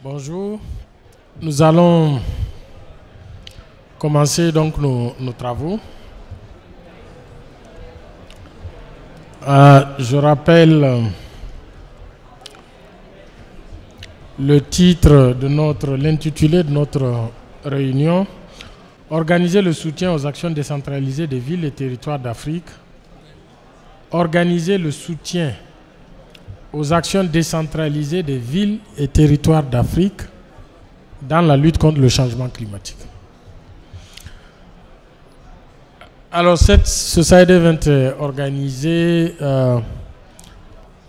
Bonjour, nous allons commencer donc nos travaux. Je rappelle le titre de l'intitulé de notre réunion: Organiser le soutien aux actions décentralisées des villes et territoires d'Afrique. Organiser le soutien aux actions décentralisées des villes et territoires d'Afrique dans la lutte contre le changement climatique. Alors, ce side event est organisé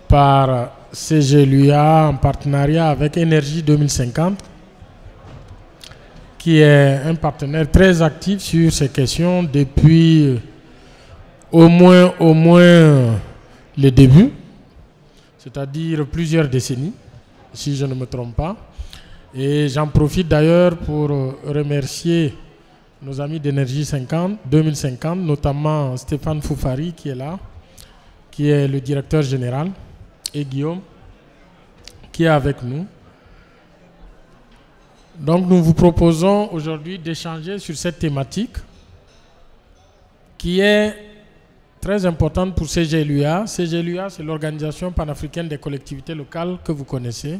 par CGLUA en partenariat avec Énergie 2050, qui est un partenaire très actif sur ces questions depuis au moins les débuts, c'est-à-dire plusieurs décennies, si je ne me trompe pas. Et j'en profite d'ailleurs pour remercier nos amis d'Énergie 2050, notamment Stéphane Foufari qui est là, qui est le directeur général, et Guillaume qui est avec nous. Donc nous vous proposons aujourd'hui d'échanger sur cette thématique qui est très importante pour CGLUA. CGLUA, c'est l'Organisation panafricaine des collectivités locales que vous connaissez.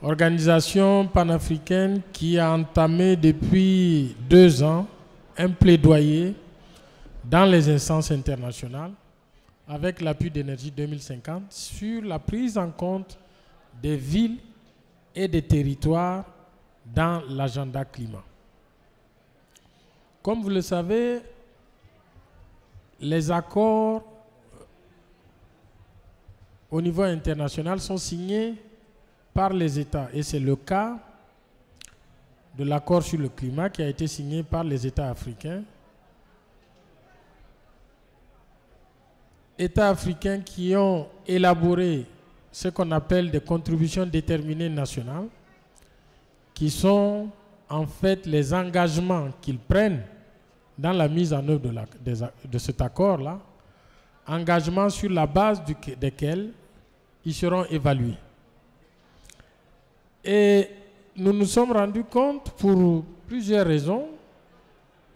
Organisation panafricaine qui a entamé depuis 2 ans un plaidoyer dans les instances internationales avec l'appui d'Énergie 2050 sur la prise en compte des villes et des territoires dans l'agenda climat. Comme vous le savez, les accords au niveau international sont signés par les États. Et c'est le cas de l'accord sur le climat qui a été signé par les États africains. États africains qui ont élaboré ce qu'on appelle des contributions déterminées nationales, qui sont en fait les engagements qu'ils prennent dans la mise en œuvre de cet accord-là, engagements sur la base desquels ils seront évalués. Et nous nous sommes rendus compte, pour plusieurs raisons,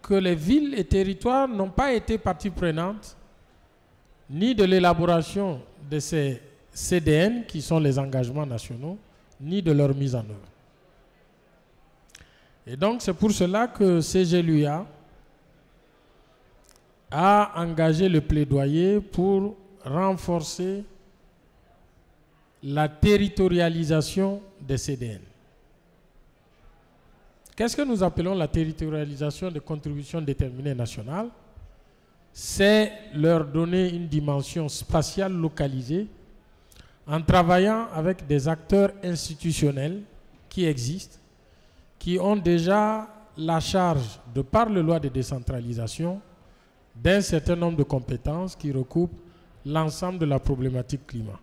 que les villes et territoires n'ont pas été partie prenante ni de l'élaboration de ces CDN, qui sont les engagements nationaux, ni de leur mise en œuvre. Et donc c'est pour cela que CGLUA a engagé le plaidoyer pour renforcer la territorialisation des CDN. Qu'est-ce que nous appelons la territorialisation des contributions déterminées nationales? C'est leur donner une dimension spatiale localisée en travaillant avec des acteurs institutionnels qui existent, qui ont déjà la charge, de par la loi de décentralisation, d'un certain nombre de compétences qui recoupent l'ensemble de la problématique climat.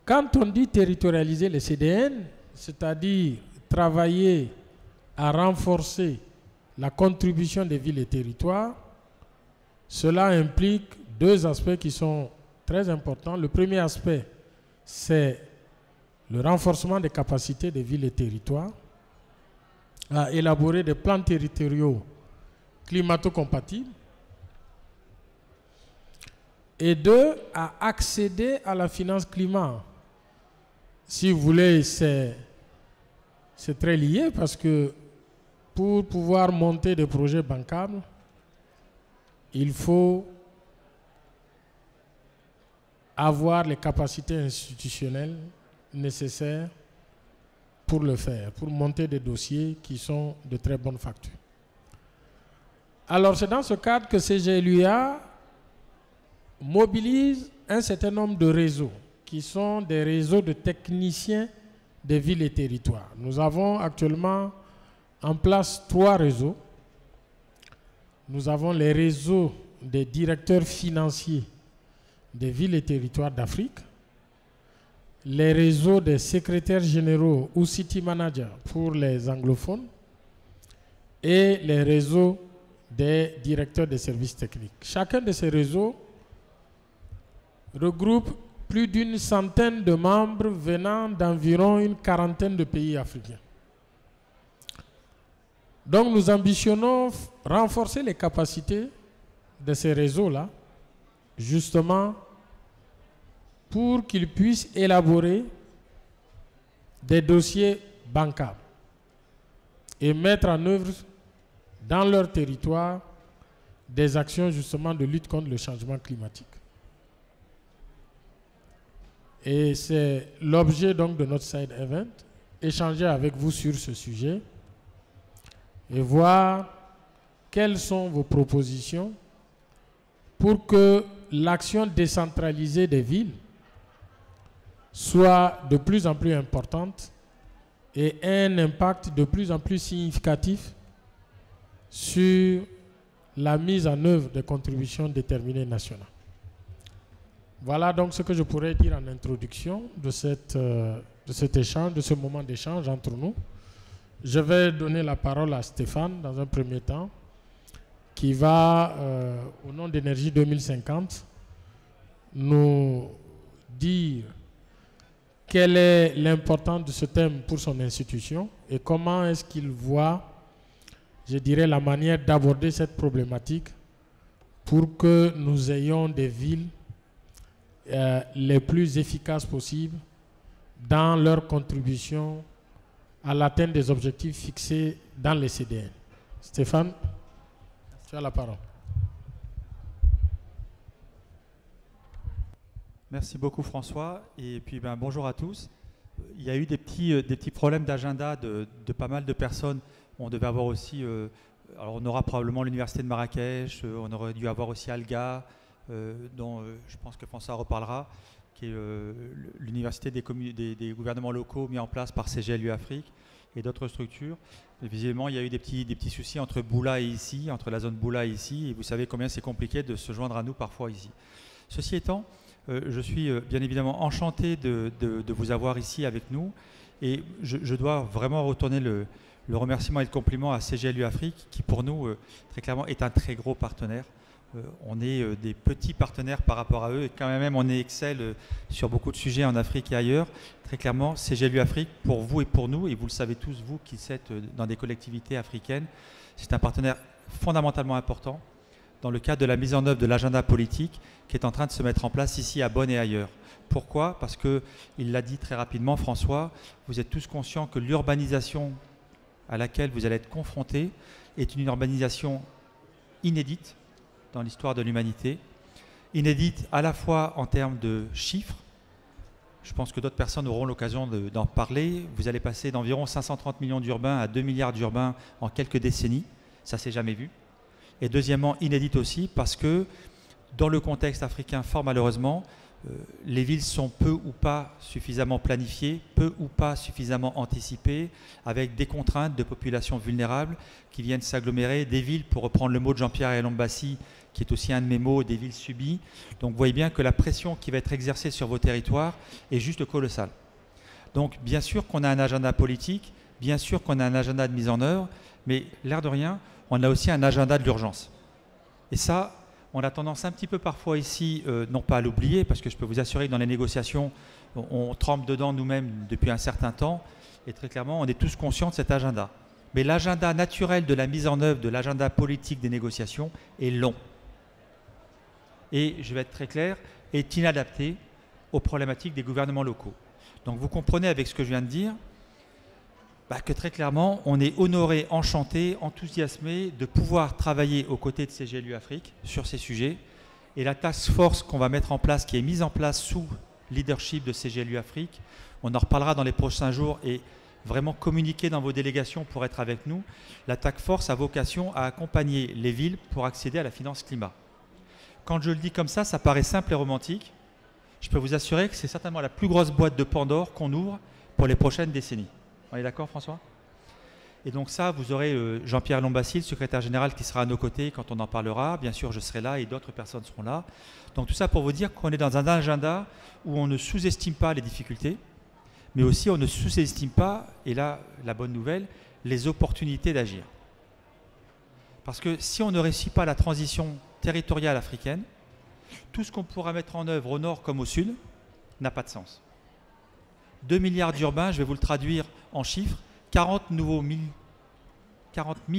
Quand on dit territorialiser les CDN, c'est-à-dire travailler à renforcer la contribution des villes et territoires, cela implique 2 aspects qui sont très importants. Le premier aspect, c'est le renforcement des capacités des villes et territoires à élaborer des plans territoriaux climato-compatibles, et 2, à accéder à la finance climat. Si vous voulez, c'est très lié, parce que pour pouvoir monter des projets bancables, il faut avoir les capacités institutionnelles nécessaires pour le faire, pour monter des dossiers qui sont de très bonne facture. Alors c'est dans ce cadre que CGLUA mobilise un certain nombre de réseaux qui sont des réseaux de techniciens des villes et territoires. Nous avons actuellement en place 3 réseaux. Nous avons les réseaux des directeurs financiers des villes et territoires d'Afrique, les réseaux des secrétaires généraux ou city managers pour les anglophones, et les réseaux des directeurs des services techniques. Chacun de ces réseaux regroupe plus d'une centaine de membres venant d'environ une quarantaine de pays africains. Donc nous ambitionnons renforcer les capacités de ces réseaux-là, justement pour qu'ils puissent élaborer des dossiers bancables et mettre en œuvre dans leur territoire des actions justement de lutte contre le changement climatique. Et c'est l'objet donc de notre side event, échanger avec vous sur ce sujet et voir quelles sont vos propositions pour que l'action décentralisée des villes soit de plus en plus importante et ait un impact de plus en plus significatif sur la mise en œuvre des contributions déterminées nationales. Voilà donc ce que je pourrais dire en introduction de cet échange, de ce moment d'échange entre nous. Je vais donner la parole à Stéphane dans un premier temps, qui va, au nom d'Énergie 2050, nous dire quelle est l'importance de ce thème pour son institution et comment est-ce qu'il voit, je dirais, la manière d'aborder cette problématique pour que nous ayons des villes les plus efficaces possibles dans leur contribution à l'atteinte des objectifs fixés dans les CDN. Stéphane, tu as la parole. Merci beaucoup François, et puis bonjour à tous. Il y a eu des petits problèmes d'agenda de pas mal de personnes. On devait avoir aussi, alors on aura probablement l'université de Marrakech, on aurait dû avoir aussi Alga, dont je pense que François reparlera, qui est l'université des gouvernements locaux mis en place par CGLU Afrique et d'autres structures. Mais visiblement, il y a eu des petits soucis entre Boula et ici, entre la zone Boula et ici, et vous savez combien c'est compliqué de se joindre à nous parfois ici. Ceci étant, je suis bien évidemment enchanté de vous avoir ici avec nous, et je dois vraiment retourner le remerciement et le compliment à CGLU Afrique, qui pour nous, très clairement, est un très gros partenaire. On est des petits partenaires par rapport à eux, et quand même on est excelle sur beaucoup de sujets en Afrique et ailleurs. Très clairement, CGLU Afrique, pour vous et pour nous, et vous le savez tous, vous qui êtes dans des collectivités africaines, c'est un partenaire fondamentalement important dans le cadre de la mise en œuvre de l'agenda politique qui est en train de se mettre en place ici à Bonn et ailleurs. Pourquoi? Parce que, il l'a dit très rapidement, François, vous êtes tous conscients que l'urbanisation à laquelle vous allez être confrontés est une urbanisation inédite dans l'histoire de l'humanité, inédite à la fois en termes de chiffres. Je pense que d'autres personnes auront l'occasion d'en parler. Vous allez passer d'environ 530 millions d'urbains à 2 milliards d'urbains en quelques décennies. Ça ne s'est jamais vu. Et deuxièmement, inédite aussi parce que dans le contexte africain, fort malheureusement, les villes sont peu ou pas suffisamment planifiées, peu ou pas suffisamment anticipées, avec des contraintes de populations vulnérables qui viennent s'agglomérer, des villes, pour reprendre le mot de Jean-Pierre Elombassi, qui est aussi un de mes mots, des villes subies. Donc vous voyez bien que la pression qui va être exercée sur vos territoires est juste colossale. Donc bien sûr qu'on a un agenda politique, bien sûr qu'on a un agenda de mise en œuvre, mais l'air de rien, on a aussi un agenda de l'urgence. Et ça, on a tendance un petit peu parfois ici, non pas à l'oublier, parce que je peux vous assurer que dans les négociations, on trempe dedans nous-mêmes depuis un certain temps, et très clairement, on est tous conscients de cet agenda. Mais l'agenda naturel de la mise en œuvre de l'agenda politique des négociations est long. Et, je vais être très clair, est inadapté aux problématiques des gouvernements locaux. Donc vous comprenez avec ce que je viens de dire, que très clairement, on est honoré, enchanté, enthousiasmé de pouvoir travailler aux côtés de CGLU Afrique sur ces sujets. Et la task force qu'on va mettre en place, qui est mise en place sous leadership de CGLU Afrique, on en reparlera dans les prochains jours et vraiment communiquer dans vos délégations pour être avec nous. La task force a vocation à accompagner les villes pour accéder à la finance climat. Quand je le dis comme ça paraît simple et romantique. Je peux vous assurer que c'est certainement la plus grosse boîte de Pandore qu'on ouvre pour les prochaines décennies. On est d'accord, François? Et donc ça, vous aurez Jean-Pierre Elombassi, le secrétaire général, qui sera à nos côtés quand on en parlera. Bien sûr, je serai là et d'autres personnes seront là. Donc tout ça pour vous dire qu'on est dans un agenda où on ne sous-estime pas les difficultés, mais aussi on ne sous-estime pas, et là, la bonne nouvelle, les opportunités d'agir. Parce que si on ne réussit pas la transition territoriale africaine, tout ce qu'on pourra mettre en œuvre au nord comme au sud n'a pas de sens. 2 milliards d'urbains, je vais vous le traduire en chiffres, 40 000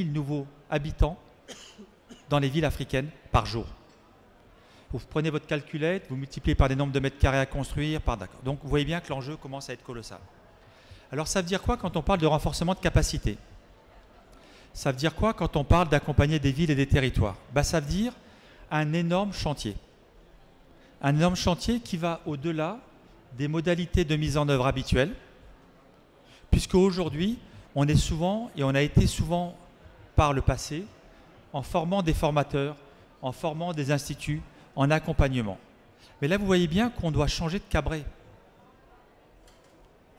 nouveaux habitants dans les villes africaines par jour. Vous prenez votre calculette, vous multipliez par des nombres de mètres carrés à construire, d'accord. Donc vous voyez bien que l'enjeu commence à être colossal. Alors ça veut dire quoi quand on parle de renforcement de capacité? Ça veut dire quoi quand on parle d'accompagner des villes et des territoires? Ça veut dire un énorme chantier. Un énorme chantier qui va au-delà des modalités de mise en œuvre habituelles, puisque aujourd'hui, on est souvent, et on a été souvent par le passé, en formant des formateurs, en formant des instituts, en accompagnement. Mais là, vous voyez bien qu'on doit changer de cabret.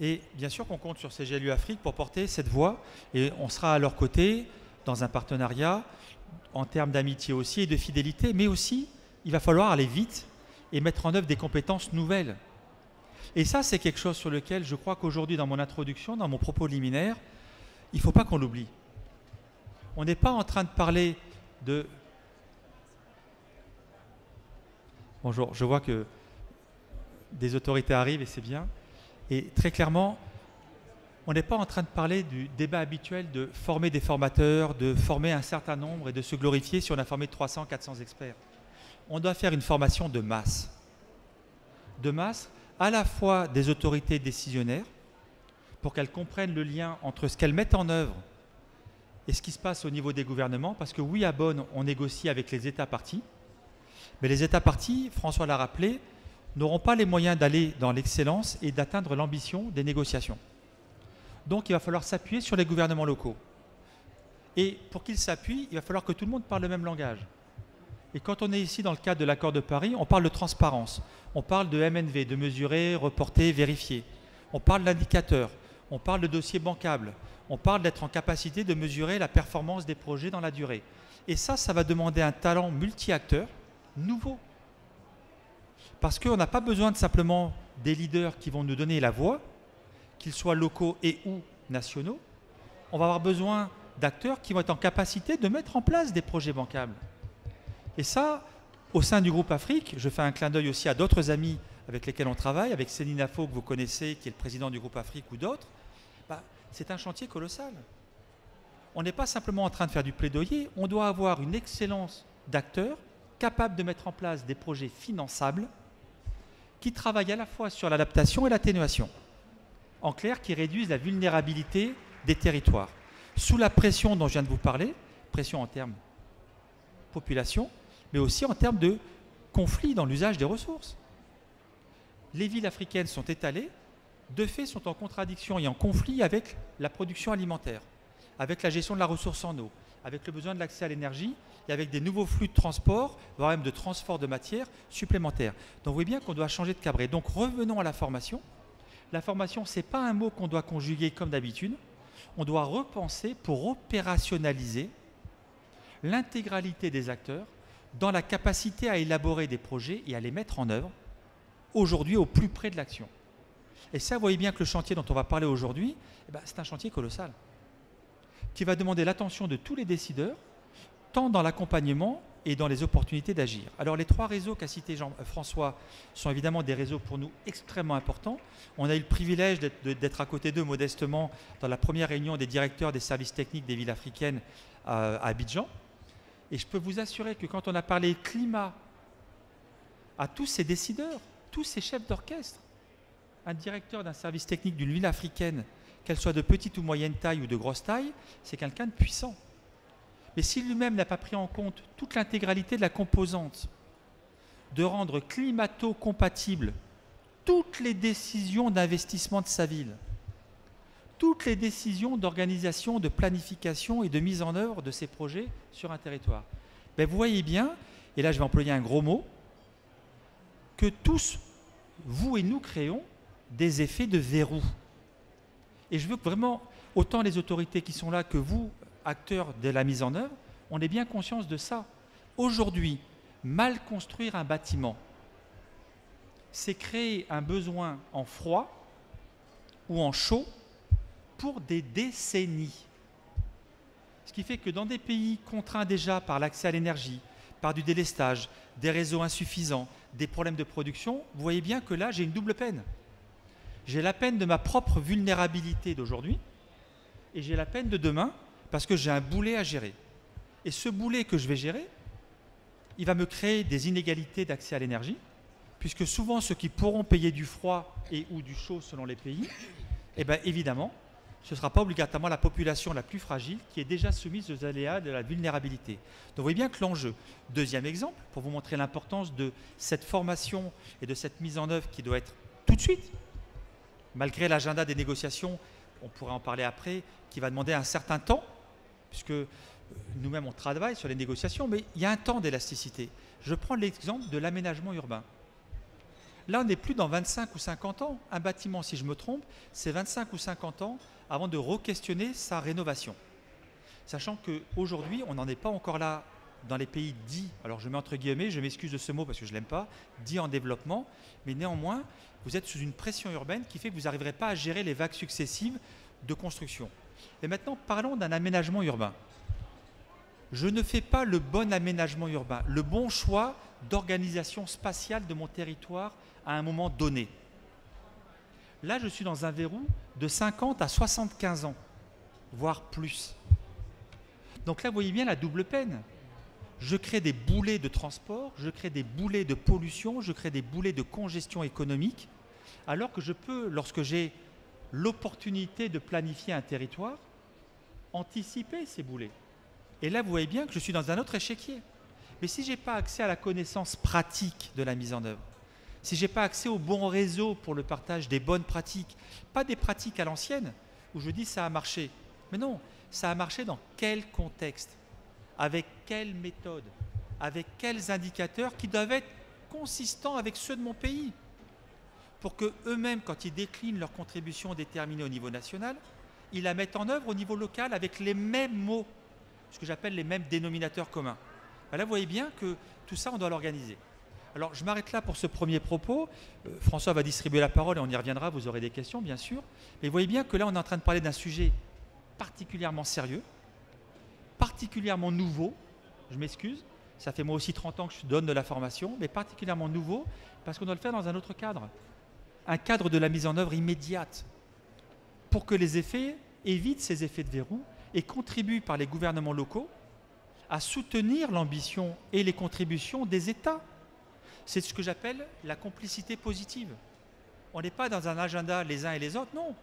Et bien sûr qu'on compte sur CGLU Afrique pour porter cette voix, et on sera à leur côté dans un partenariat, en termes d'amitié aussi et de fidélité, mais aussi, il va falloir aller vite et mettre en œuvre des compétences nouvelles. Et ça, c'est quelque chose sur lequel je crois qu'aujourd'hui, dans mon introduction, dans mon propos liminaire, il ne faut pas qu'on l'oublie. On n'est pas en train de parler de... Bonjour, je vois que des autorités arrivent et c'est bien. Et très clairement, on n'est pas en train de parler du débat habituel de former des formateurs, de former un certain nombre et de se glorifier si on a formé 300, 400 experts. On doit faire une formation de masse. De masse, à la fois des autorités décisionnaires, pour qu'elles comprennent le lien entre ce qu'elles mettent en œuvre et ce qui se passe au niveau des gouvernements, parce que oui, à Bonn, on négocie avec les États partis, mais les États partis, François l'a rappelé, n'auront pas les moyens d'aller dans l'excellence et d'atteindre l'ambition des négociations. Donc il va falloir s'appuyer sur les gouvernements locaux. Et pour qu'ils s'appuient, il va falloir que tout le monde parle le même langage. Et quand on est ici dans le cadre de l'accord de Paris, on parle de transparence, on parle de MNV, de mesurer, reporter, vérifier. On parle d'indicateurs, on parle de dossiers bancables, on parle d'être en capacité de mesurer la performance des projets dans la durée. Et ça va demander un talent multi-acteur nouveau. Parce qu'on n'a pas besoin de simplement des leaders qui vont nous donner la voix, qu'ils soient locaux et ou nationaux. On va avoir besoin d'acteurs qui vont être en capacité de mettre en place des projets bancables. Et ça, au sein du groupe Afrique, je fais un clin d'œil aussi à d'autres amis avec lesquels on travaille, avec Céline Afo que vous connaissez, qui est le président du groupe Afrique ou d'autres, c'est un chantier colossal. On n'est pas simplement en train de faire du plaidoyer, on doit avoir une excellence d'acteurs capables de mettre en place des projets finançables qui travaillent à la fois sur l'adaptation et l'atténuation. En clair, qui réduisent la vulnérabilité des territoires. Sous la pression dont je viens de vous parler, pression en termes population, mais aussi en termes de conflits dans l'usage des ressources. Les villes africaines sont étalées, de fait sont en contradiction et en conflit avec la production alimentaire, avec la gestion de la ressource en eau, avec le besoin de l'accès à l'énergie et avec des nouveaux flux de transport, voire même de transport de matières supplémentaires. Donc vous voyez bien qu'on doit changer de cabret. Donc revenons à la formation. La formation, ce n'est pas un mot qu'on doit conjuguer comme d'habitude. On doit repenser pour opérationnaliser l'intégralité des acteurs dans la capacité à élaborer des projets et à les mettre en œuvre aujourd'hui au plus près de l'action. Et ça, vous voyez bien que le chantier dont on va parler aujourd'hui, c'est un chantier colossal qui va demander l'attention de tous les décideurs, tant dans l'accompagnement et dans les opportunités d'agir. Alors les 3 réseaux qu'a cités François sont évidemment des réseaux pour nous extrêmement importants. On a eu le privilège d'être à côté d'eux modestement dans la première réunion des directeurs des services techniques des villes africaines à Abidjan. Et je peux vous assurer que quand on a parlé climat à tous ces décideurs, tous ces chefs d'orchestre, un directeur d'un service technique d'une ville africaine, qu'elle soit de petite ou moyenne taille ou de grosse taille, c'est quelqu'un de puissant. Mais s'il lui-même n'a pas pris en compte toute l'intégralité de la composante, de rendre climato-compatible toutes les décisions d'investissement de sa ville, toutes les décisions d'organisation, de planification et de mise en œuvre de ces projets sur un territoire. Vous voyez bien, et là je vais employer un gros mot, que tous, vous et nous, créons des effets de verrou. Et je veux que vraiment, autant les autorités qui sont là que vous, acteurs de la mise en œuvre, on ait bien conscience de ça. Aujourd'hui, mal construire un bâtiment, c'est créer un besoin en froid ou en chaud pour des décennies. Ce qui fait que dans des pays contraints déjà par l'accès à l'énergie, par du délestage, des réseaux insuffisants, des problèmes de production, vous voyez bien que là, j'ai une double peine. J'ai la peine de ma propre vulnérabilité d'aujourd'hui et j'ai la peine de demain parce que j'ai un boulet à gérer. Et ce boulet que je vais gérer, il va me créer des inégalités d'accès à l'énergie, puisque souvent ceux qui pourront payer du froid et ou du chaud selon les pays, eh bien évidemment, ce ne sera pas obligatoirement la population la plus fragile qui est déjà soumise aux aléas de la vulnérabilité. Donc vous voyez bien que l'enjeu. Deuxième exemple, pour vous montrer l'importance de cette formation et de cette mise en œuvre qui doit être tout de suite, malgré l'agenda des négociations, on pourrait en parler après, qui va demander un certain temps, puisque nous-mêmes on travaille sur les négociations, mais il y a un temps d'élasticité. Je prends l'exemple de l'aménagement urbain. Là, on n'est plus dans 25 ou 50 ans. Un bâtiment, si je me trompe, c'est 25 ou 50 ans avant de re-questionner sa rénovation. Sachant qu'aujourd'hui, on n'en est pas encore là dans les pays dits, alors je mets entre guillemets, je m'excuse de ce mot parce que je ne l'aime pas, dits en développement, mais néanmoins, vous êtes sous une pression urbaine qui fait que vous n'arriverez pas à gérer les vagues successives de construction. Et maintenant, parlons d'un aménagement urbain. Je ne fais pas le bon aménagement urbain, le bon choix d'organisation spatiale de mon territoire à un moment donné. Là, je suis dans un verrou de 50 à 75 ans, voire plus. Donc là, vous voyez bien la double peine. Je crée des boulets de transport, je crée des boulets de pollution, je crée des boulets de congestion économique, alors que je peux, lorsque j'ai l'opportunité de planifier un territoire, anticiper ces boulets. Et là, vous voyez bien que je suis dans un autre échiquier. Mais si je n'ai pas accès à la connaissance pratique de la mise en œuvre, si je n'ai pas accès au bon réseau pour le partage des bonnes pratiques, pas des pratiques à l'ancienne, où je dis ça a marché, mais non, ça a marché dans quel contexte, avec quelle méthode, avec quels indicateurs qui doivent être consistants avec ceux de mon pays, pour qu'eux-mêmes, quand ils déclinent leurs contributions déterminées au niveau national, ils la mettent en œuvre au niveau local avec les mêmes mots, ce que j'appelle les mêmes dénominateurs communs. Là, vous voyez bien que tout ça, on doit l'organiser. Alors, je m'arrête là pour ce premier propos. François va distribuer la parole et on y reviendra, vous aurez des questions, bien sûr. Mais vous voyez bien que là, on est en train de parler d'un sujet particulièrement sérieux, particulièrement nouveau. Je m'excuse, ça fait moi aussi 30 ans que je donne de la formation, mais particulièrement nouveau, parce qu'on doit le faire dans un autre cadre. Un cadre de la mise en œuvre immédiate, pour que les effets évitent ces effets de verrou et contribuent par les gouvernements locaux à soutenir l'ambition et les contributions des États. C'est ce que j'appelle la complicité positive. On n'est pas dans un agenda les uns et les autres, non.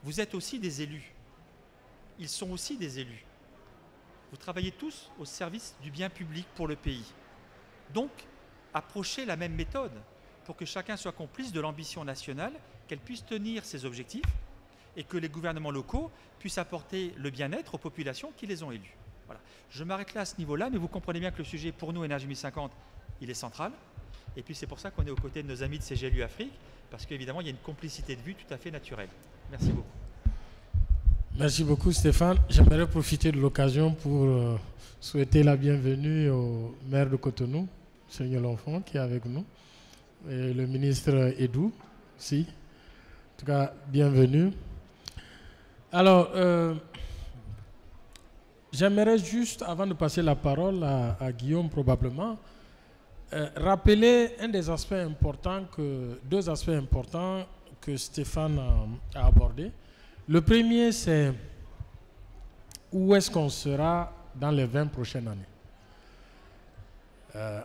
Vous êtes aussi des élus. Ils sont aussi des élus. Vous travaillez tous au service du bien public pour le pays. Donc, approchez la même méthode pour que chacun soit complice de l'ambition nationale, qu'elle puisse tenir ses objectifs et que les gouvernements locaux puissent apporter le bien-être aux populations qui les ont élus. Voilà. Je m'arrête là à ce niveau-là, mais vous comprenez bien que le sujet, pour nous, Énergie 1050, il est central. Et puis c'est pour ça qu'on est aux côtés de nos amis de CGLU Afrique, parce qu'évidemment, il y a une complicité de vue tout à fait naturelle. Merci beaucoup. Merci beaucoup, Stéphane. J'aimerais profiter de l'occasion pour souhaiter la bienvenue au maire de Cotonou, Seigneur L'Enfant, qui est avec nous, et le ministre Edou, aussi. En tout cas, bienvenue. Alors, j'aimerais juste, avant de passer la parole à Guillaume probablement, rappeler deux aspects importants que Stéphane a abordés. Le premier, c'est où est-ce qu'on sera dans les 20 prochaines années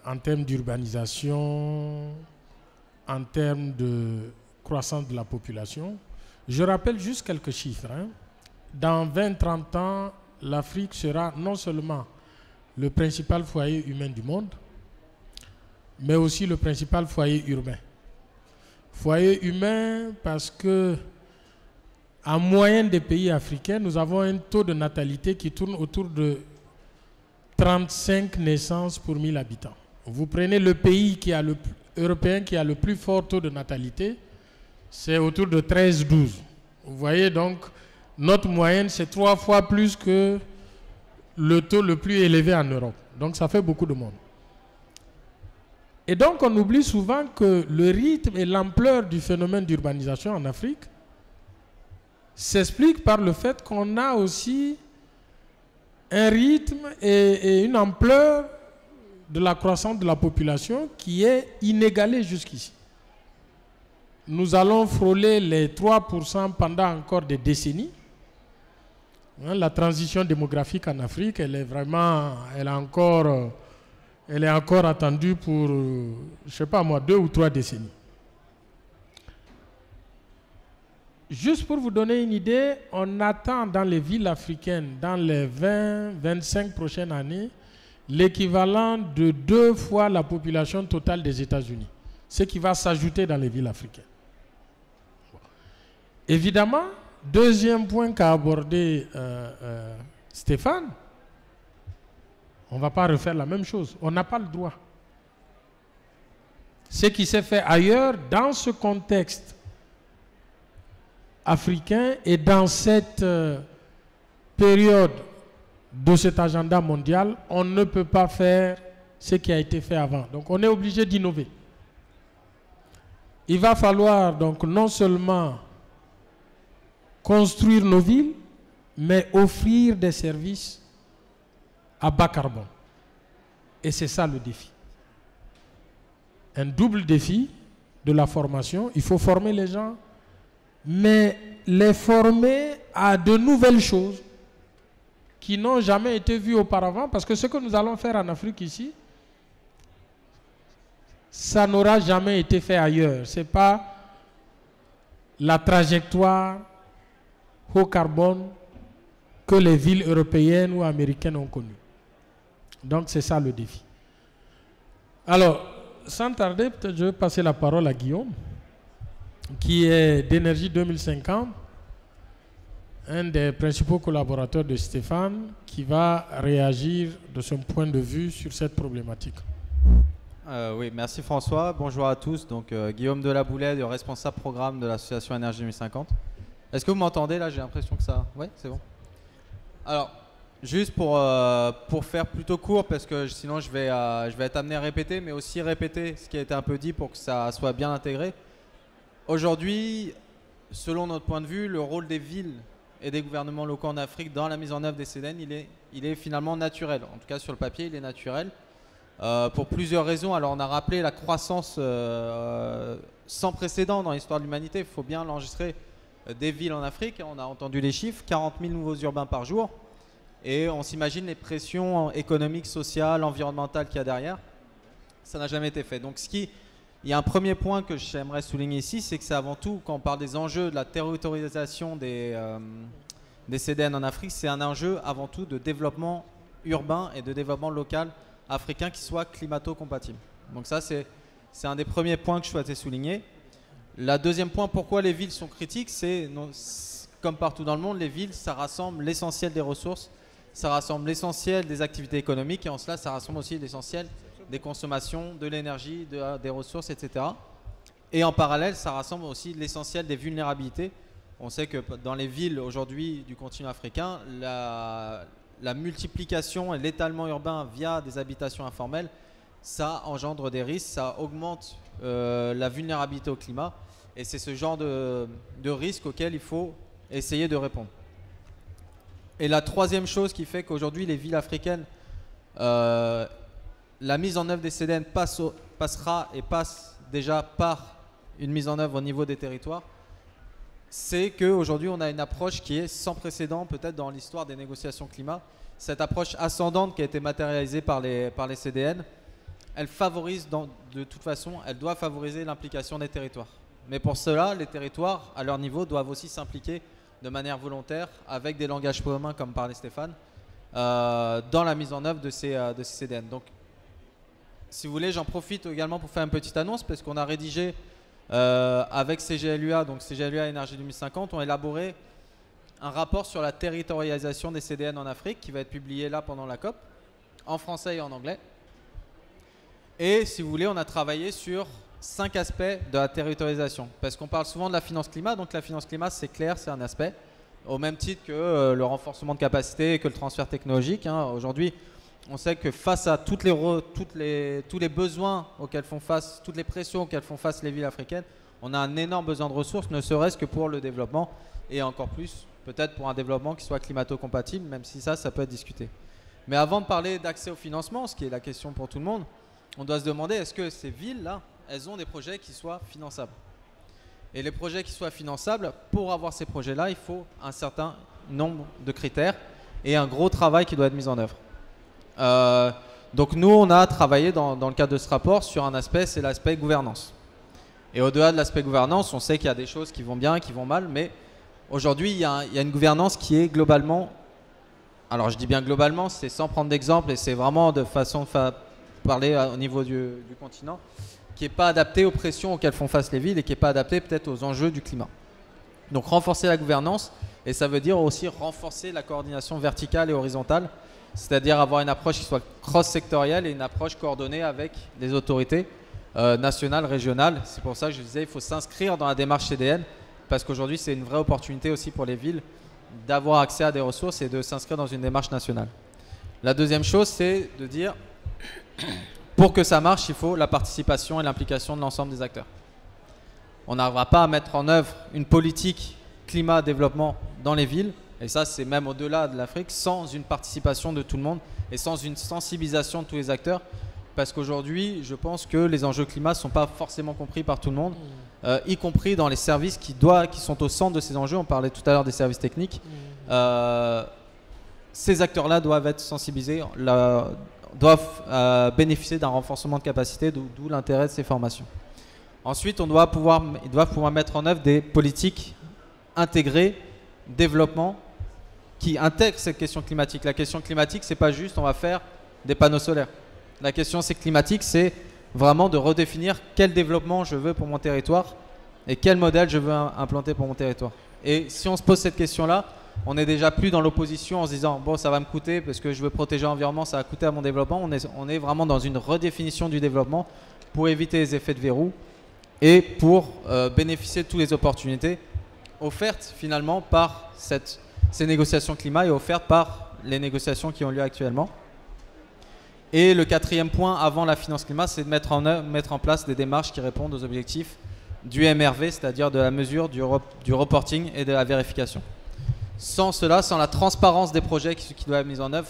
en termes d'urbanisation, en termes de croissance de la population. Je rappelle juste quelques chiffres. Dans 20-30 ans, l'Afrique sera non seulement le principal foyer humain du monde, mais aussi le principal foyer urbain. Foyer humain parce que, en moyenne des pays africains, nous avons un taux de natalité qui tourne autour de 35 naissances pour 1000 habitants. Vous prenez le pays européen qui a le plus fort taux de natalité, c'est autour de 13-12. Vous voyez donc, notre moyenne, c'est 3 fois plus que le taux le plus élevé en Europe. Donc ça fait beaucoup de monde. Et donc on oublie souvent que le rythme et l'ampleur du phénomène d'urbanisation en Afrique s'explique par le fait qu'on a aussi un rythme et une ampleur de la croissance de la population qui est inégalée jusqu'ici. Nous allons frôler les 3% pendant encore des décennies. La transition démographique en Afrique, elle est encore attendue pour, je ne sais pas moi, 2 ou 3 décennies. Juste pour vous donner une idée, on attend dans les villes africaines, dans les 20-25 prochaines années, l'équivalent de 2 fois la population totale des États-Unis, ce qui va s'ajouter dans les villes africaines. Évidemment, deuxième point qu'a abordé Stéphane, on ne va pas refaire la même chose. On n'a pas le droit. Ce qui s'est fait ailleurs, dans ce contexte africain et dans cette période de cet agenda mondial, on ne peut pas faire ce qui a été fait avant. Donc on est obligé d'innover. Il va falloir donc non seulement construire nos villes, mais offrir des services à bas carbone. Et c'est ça le défi. Un double défi de la formation. Il faut former les gens, mais les former à de nouvelles choses qui n'ont jamais été vues auparavant, parce que ce que nous allons faire en Afrique ici, ça n'aura jamais été fait ailleurs. Ce n'est pas la trajectoire haut carbone que les villes européennes ou américaines ont connues. Donc c'est ça le défi. Alors, sans tarder, peut-être je vais passer la parole à Guillaume, qui est d'Énergie 2050, un des principaux collaborateurs de Stéphane, qui va réagir de son point de vue sur cette problématique. Oui, merci François. Bonjour à tous. Donc Guillaume Delaboulay, le responsable programme de l'association Énergie 2050. Est-ce que vous m'entendez là? J'ai l'impression que ça... Oui, c'est bon. Alors, juste pour faire plutôt court, parce que sinon je vais être amené à répéter, mais aussi répéter ce qui a été un peu dit pour que ça soit bien intégré. Aujourd'hui, selon notre point de vue, le rôle des villes et des gouvernements locaux en Afrique dans la mise en œuvre des CDN, il est finalement naturel. En tout cas, sur le papier, il est naturel. Pour plusieurs raisons. Alors, on a rappelé la croissance sans précédent dans l'histoire de l'humanité. Il faut bien l'enregistrer. Des villes en Afrique, on a entendu les chiffres, 40 000 nouveaux urbains par jour, et on s'imagine les pressions économiques, sociales, environnementales qu'il y a derrière. Ça n'a jamais été fait. Donc il y a un premier point que j'aimerais souligner ici, c'est que c'est avant tout, quand on parle des enjeux de la territorialisation des CDN en Afrique, c'est un enjeu avant tout de développement urbain et de développement local africain qui soit climato-compatible. Donc ça, c'est un des premiers points que je souhaitais souligner. La deuxième point, pourquoi les villes sont critiques, c'est comme partout dans le monde, les villes, ça rassemble l'essentiel des ressources, ça rassemble l'essentiel des activités économiques et en cela, ça rassemble aussi l'essentiel des consommations, de l'énergie, des ressources, etc. Et en parallèle, ça rassemble aussi l'essentiel des vulnérabilités. On sait que dans les villes aujourd'hui du continent africain, la multiplication et l'étalement urbain via des habitations informelles, ça engendre des risques, ça augmente la vulnérabilité au climat. Et c'est ce genre de risque auquel il faut essayer de répondre. Et la troisième chose qui fait qu'aujourd'hui les villes africaines, la mise en œuvre des CDN passera et passe déjà par une mise en œuvre au niveau des territoires, c'est qu'aujourd'hui on a une approche qui est sans précédent peut-être dans l'histoire des négociations climat. Cette approche ascendante qui a été matérialisée par les CDN, elle favorise de toute façon, elle doit favoriser l'implication des territoires. Mais pour cela, les territoires, à leur niveau, doivent aussi s'impliquer de manière volontaire avec des langages communs, comme parlait Stéphane, dans la mise en œuvre de ces CDN. Donc, si vous voulez, j'en profite également pour faire une petite annonce, parce qu'on a rédigé avec CGLUA, donc CGLUA Énergie 2050, on a élaboré un rapport sur la territorialisation des CDN en Afrique, qui va être publié là pendant la COP, en français et en anglais. Et si vous voulez, on a travaillé sur 5 aspects de la territorialisation. Parce qu'on parle souvent de la finance climat, donc la finance climat, c'est clair, c'est un aspect. Au même titre que le renforcement de capacité et que le transfert technologique. Aujourd'hui, on sait que face à tous les besoins auxquels font face, toutes les pressions auxquelles font face les villes africaines, on a un énorme besoin de ressources, ne serait-ce que pour le développement et encore plus, peut-être pour un développement qui soit climato-compatible, même si ça peut être discuté. Mais avant de parler d'accès au financement, ce qui est la question pour tout le monde, on doit se demander est-ce que ces villes-là, elles ont des projets qui soient finançables. Et les projets qui soient finançables, pour avoir ces projets-là, il faut un certain nombre de critères et un gros travail qui doit être mis en œuvre. Donc nous, on a travaillé dans le cadre de ce rapport sur un aspect, c'est l'aspect gouvernance. Et au-delà de l'aspect gouvernance, on sait qu'il y a des choses qui vont bien, qui vont mal, mais aujourd'hui, il y a une gouvernance qui est globalement, alors je dis bien globalement, c'est sans prendre d'exemple et c'est vraiment de façon de parler au niveau du continent, qui n'est pas adaptée aux pressions auxquelles font face les villes et qui n'est pas adaptée peut-être aux enjeux du climat. Donc renforcer la gouvernance, et ça veut dire aussi renforcer la coordination verticale et horizontale, c'est-à-dire avoir une approche qui soit cross-sectorielle et une approche coordonnée avec les autorités nationales, régionales. C'est pour ça que je disais qu'il faut s'inscrire dans la démarche CDN, parce qu'aujourd'hui c'est une vraie opportunité aussi pour les villes d'avoir accès à des ressources et de s'inscrire dans une démarche nationale. La deuxième chose, c'est de dire, pour que ça marche, il faut la participation et l'implication de l'ensemble des acteurs. On n'arrivera pas à mettre en œuvre une politique climat-développement dans les villes, et ça c'est même au-delà de l'Afrique, sans une participation de tout le monde et sans une sensibilisation de tous les acteurs, parce qu'aujourd'hui je pense que les enjeux climat ne sont pas forcément compris par tout le monde, y compris dans les services qui sont au centre de ces enjeux. On parlait tout à l'heure des services techniques. Ces acteurs-là doivent être sensibilisés, doivent bénéficier d'un renforcement de capacité, d'où l'intérêt de ces formations. Ensuite, ils doivent pouvoir mettre en œuvre des politiques intégrées, développement, qui intègrent cette question climatique. La question climatique, c'est pas juste on va faire des panneaux solaires. La question climatique, c'est vraiment de redéfinir quel développement je veux pour mon territoire et quel modèle je veux implanter pour mon territoire. Et si on se pose cette question-là, on n'est déjà plus dans l'opposition en se disant bon, ça va me coûter parce que je veux protéger l'environnement, ça va coûter à mon développement. On est vraiment dans une redéfinition du développement pour éviter les effets de verrou et pour bénéficier de toutes les opportunités offertes finalement par ces négociations climat et offertes par les négociations qui ont lieu actuellement. Et le quatrième point avant la finance climat, c'est de mettre en place des démarches qui répondent aux objectifs du MRV, c'est-à-dire de la mesure, du reporting et de la vérification. Sans cela, sans la transparence des projets qui doivent être mis en œuvre,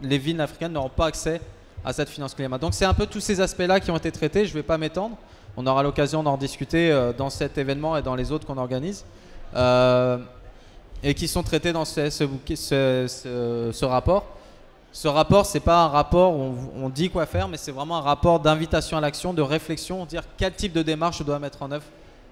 les villes africaines n'auront pas accès à cette finance climat. Donc c'est un peu tous ces aspects-là qui ont été traités, je ne vais pas m'étendre. On aura l'occasion d'en discuter dans cet événement et dans les autres qu'on organise. Et qui sont traités dans ce rapport. Ce rapport, ce n'est pas un rapport où on dit quoi faire, mais c'est vraiment un rapport d'invitation à l'action, de réflexion, dire quel type de démarche doit mettre en œuvre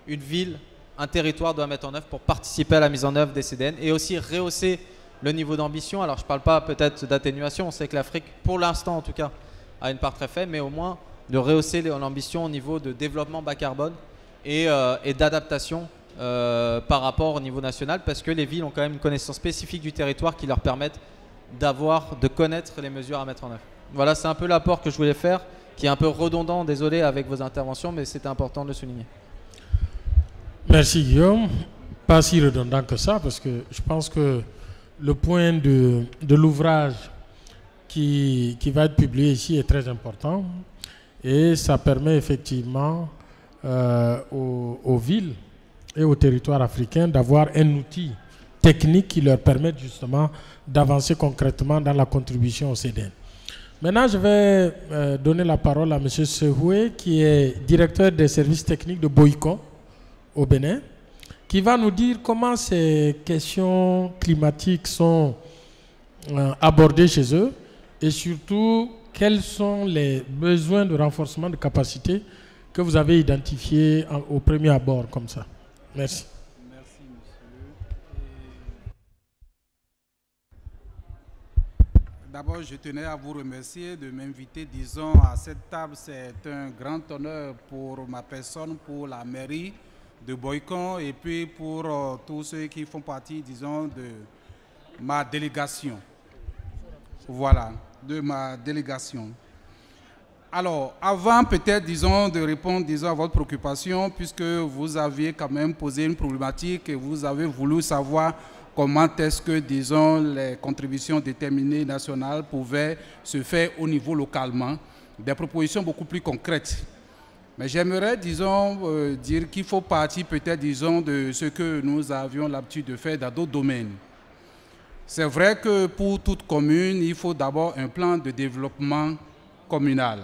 une ville, un territoire doit mettre en œuvre pour participer à la mise en œuvre des CDN et aussi rehausser le niveau d'ambition. Alors je ne parle pas peut-être d'atténuation, on sait que l'Afrique, pour l'instant en tout cas, a une part très faible, mais au moins de rehausser l'ambition au niveau de développement bas carbone et d'adaptation par rapport au niveau national, parce que les villes ont quand même une connaissance spécifique du territoire qui leur permettent de connaître les mesures à mettre en œuvre. Voilà, c'est un peu l'apport que je voulais faire, qui est un peu redondant, désolé avec vos interventions, mais c'était important de le souligner. Merci Guillaume. Pas si redondant que ça, parce que je pense que le point de l'ouvrage qui va être publié ici est très important, et ça permet effectivement aux villes et aux territoires africains d'avoir un outil technique qui leur permet justement d'avancer concrètement dans la contribution au CDN. Maintenant, je vais donner la parole à M. Sehoué, qui est directeur des services techniques de Boycon au Bénin, qui va nous dire comment ces questions climatiques sont abordées chez eux et surtout quels sont les besoins de renforcement de capacité que vous avez identifiés au premier abord comme ça. Merci. Merci, monsieur. D'abord, je tenais à vous remercier de m'inviter, disons, à cette table. C'est un grand honneur pour ma personne, pour la mairie de Boycon et puis pour tous ceux qui font partie, disons, de ma délégation. Voilà, de ma délégation. Alors, avant peut-être, disons, de répondre, disons, à votre préoccupation, puisque vous aviez quand même posé une problématique et vous avez voulu savoir comment est-ce que, disons, les contributions déterminées nationales pouvaient se faire au niveau localement, des propositions beaucoup plus concrètes. Mais j'aimerais, disons, dire qu'il faut partir peut-être, disons, de ce que nous avions l'habitude de faire dans d'autres domaines. C'est vrai que pour toute commune, il faut d'abord un plan de développement communal.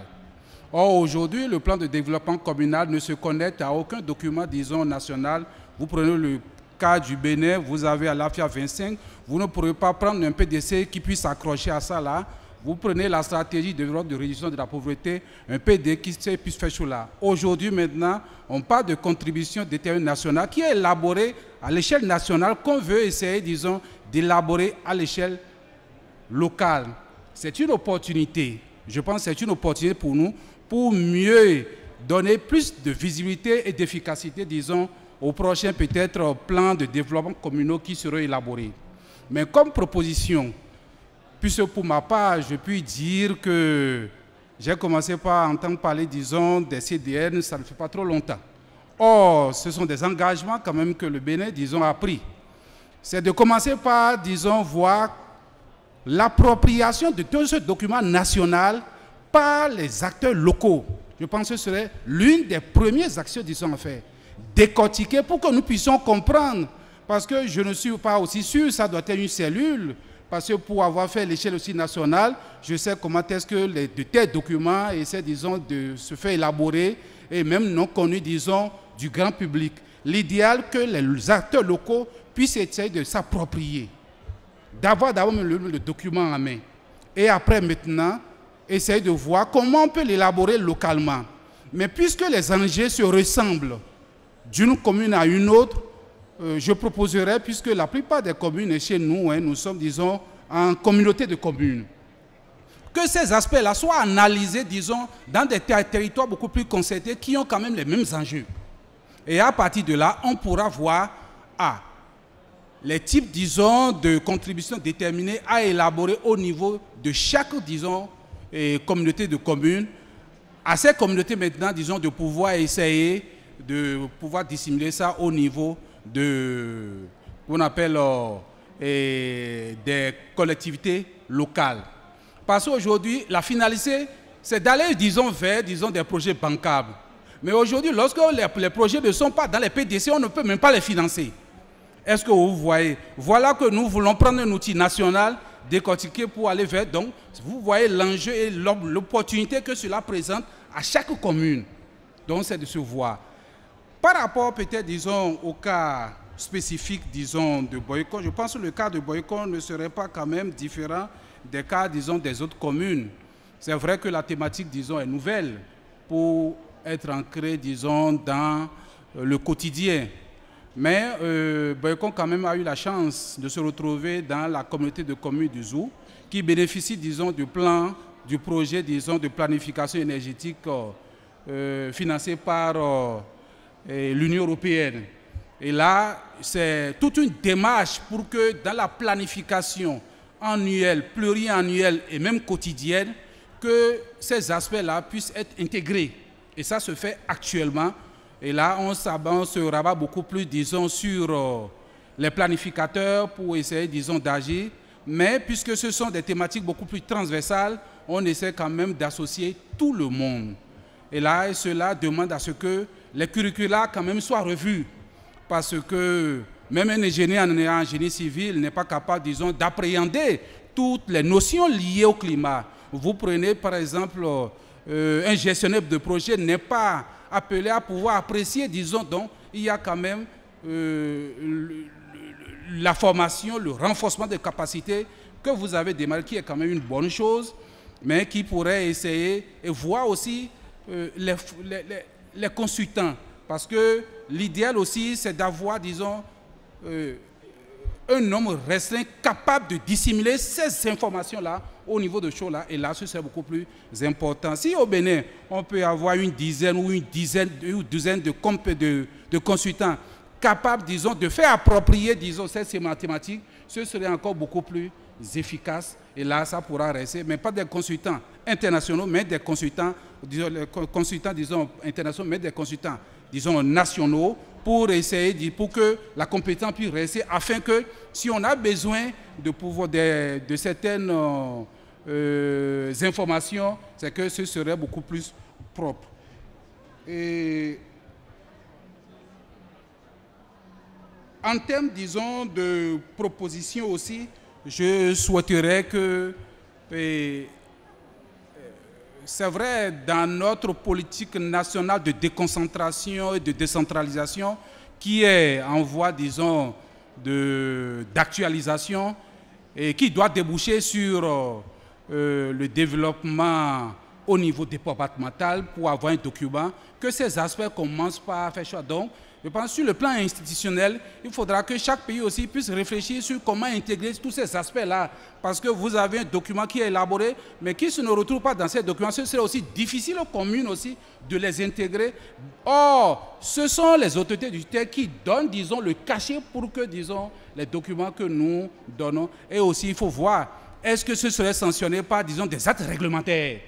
Or, aujourd'hui, le plan de développement communal ne se connecte à aucun document, disons, national. Vous prenez le cas du Bénin, vous avez à l'AFIA 25, vous ne pourrez pas prendre un PDC qui puisse s'accrocher à ça là. Vous prenez la stratégie de réduction de la pauvreté, un PD qui puisse faire cela. Aujourd'hui, maintenant, on parle de contribution déterminée nationale qui est élaborée à l'échelle nationale qu'on veut essayer, disons, d'élaborer à l'échelle locale. C'est une opportunité. Je pense que c'est une opportunité pour nous pour mieux donner plus de visibilité et d'efficacité, disons, au prochain peut-être plan de développement communal qui sera élaboré. Mais comme proposition, puisque pour ma part, je puis dire que j'ai commencé par entendre parler, disons, des CDN, ça ne fait pas trop longtemps. Or, ce sont des engagements quand même que le Bénin, disons, a pris. C'est de commencer par, disons, voir l'appropriation de tout ce document national par les acteurs locaux. Je pense que ce serait l'une des premières actions, disons, à faire. Décortiquer pour que nous puissions comprendre. Parce que je ne suis pas aussi sûr, ça doit être une cellule. Parce que pour avoir fait l'échelle aussi nationale, je sais comment est-ce que de tels documents essaient, disons, de se faire élaborer et même non connus, disons, du grand public. L'idéal que les acteurs locaux puissent essayer de s'approprier, d'avoir d'abord le document en main. Et après, maintenant, essayer de voir comment on peut l'élaborer localement. Mais puisque les enjeux se ressemblent d'une commune à une autre, je proposerais, puisque la plupart des communes chez nous, nous sommes, disons, en communauté de communes, que ces aspects-là soient analysés, disons, dans des territoires beaucoup plus concertés qui ont quand même les mêmes enjeux. Et à partir de là, on pourra voir les types, disons, de contributions déterminées à élaborer au niveau de chaque, disons, communauté de communes. À ces communautés maintenant, disons, de pouvoir essayer de pouvoir dissimuler ça au niveau de, qu'on appelle des collectivités locales. Parce qu'aujourd'hui, la finalité, c'est d'aller, disons, vers, disons, des projets bancables. Mais aujourd'hui, lorsque les projets ne sont pas dans les PDC, on ne peut même pas les financer. Est-ce que vous voyez? Voilà que nous voulons prendre un outil national, décortiquer pour aller vers. Donc, vous voyez l'enjeu et l'opportunité que cela présente à chaque commune. Donc, c'est de se voir. Par rapport peut-être, disons, au cas spécifique, disons, de Boycon, je pense que le cas de Boycon ne serait pas quand même différent des cas, disons, des autres communes. C'est vrai que la thématique, disons, est nouvelle pour être ancrée, disons, dans le quotidien. Mais Boycon, quand même, a eu la chance de se retrouver dans la communauté de communes du Zou, qui bénéficie, disons, du plan, du projet, disons, de planification énergétique financé par l'Union européenne. Et là, c'est toute une démarche pour que dans la planification annuelle, pluriannuelle et même quotidienne, que ces aspects-là puissent être intégrés. Et ça se fait actuellement. Et là, on se rabat beaucoup plus, disons, sur les planificateurs pour essayer, disons, d'agir. Mais puisque ce sont des thématiques beaucoup plus transversales, on essaie quand même d'associer tout le monde. Et là, cela demande à ce que les curricula quand même soient revus. Parce que même un ingénieur en génie civil n'est pas capable, disons, d'appréhender toutes les notions liées au climat. Vous prenez par exemple un gestionnaire de projet n'est pas appelé à pouvoir apprécier, disons, donc il y a quand même la formation, le renforcement des capacités que vous avez démarré, qui est quand même une bonne chose, mais qui pourrait essayer et voir aussi les consultants. Parce que l'idéal aussi, c'est d'avoir, disons, un nombre restreint capable de dissimuler ces informations-là au niveau de choses-là. Et là, ce serait beaucoup plus important. Si au Bénin, on peut avoir une dizaine ou une douzaine de consultants capables, disons, de faire approprier, disons, ces mathématiques, ce serait encore beaucoup plus efficace. Et là, ça pourra rester, mais pas des consultants internationaux, mais des consultants, disons, internationaux, mais des consultants, disons, nationaux, pour essayer, pour que la compétence puisse rester, afin que, si on a besoin de pouvoir de certaines informations, c'est que ce serait beaucoup plus propre. Et en termes, disons, de propositions aussi, je souhaiterais que, c'est vrai, dans notre politique nationale de déconcentration et de décentralisation, qui est en voie, disons, d'actualisation et qui doit déboucher sur le développement au niveau départemental pour avoir un document, que ces aspects commencent par faire choix. Donc, je pense que sur le plan institutionnel, il faudra que chaque pays aussi puisse réfléchir sur comment intégrer tous ces aspects-là. Parce que vous avez un document qui est élaboré, mais qui ne se retrouve pas dans ces documents. Ce serait aussi difficile aux communes aussi de les intégrer. Or, ce sont les autorités du terrain qui donnent, disons, le cachet pour que, disons, les documents que nous donnons. Et aussi, il faut voir, est-ce que ce serait sanctionné par, disons, des actes réglementaires?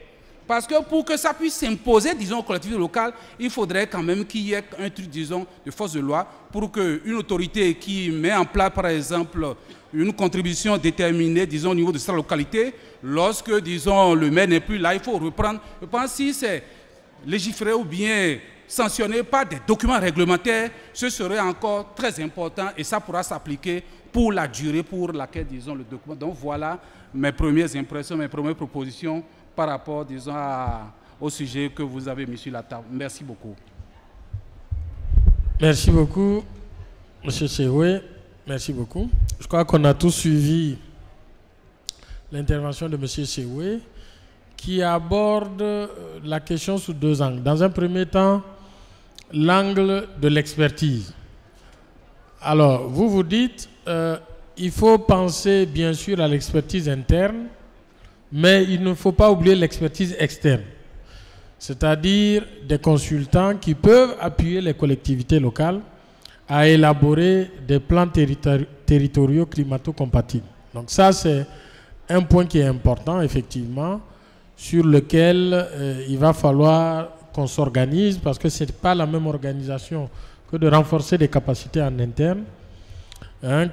Parce que pour que ça puisse s'imposer, disons, aux collectivités locales, il faudrait quand même qu'il y ait un truc, disons, de force de loi pour qu'une autorité qui met en place, par exemple, une contribution déterminée, disons, au niveau de sa localité, lorsque, disons, le maire n'est plus là, il faut reprendre. Je pense que si c'est légiféré ou bien sanctionné par des documents réglementaires, ce serait encore très important et ça pourra s'appliquer pour la durée pour laquelle, disons, le document. Donc voilà mes premières impressions, mes premières propositions par rapport, disons, au sujet que vous avez mis sur la table. Merci beaucoup. Merci beaucoup, M. Chehoué. Merci beaucoup. Je crois qu'on a tous suivi l'intervention de M. Chehoué qui aborde la question sous deux angles. Dans un premier temps, l'angle de l'expertise. Alors, vous dites, il faut penser bien sûr à l'expertise interne, mais il ne faut pas oublier l'expertise externe, c'est-à-dire des consultants qui peuvent appuyer les collectivités locales à élaborer des plans territoriaux climato-compatibles. Donc ça, c'est un point qui est important, effectivement, sur lequel il va falloir qu'on s'organise, parce que ce n'est pas la même organisation que de renforcer des capacités en interne,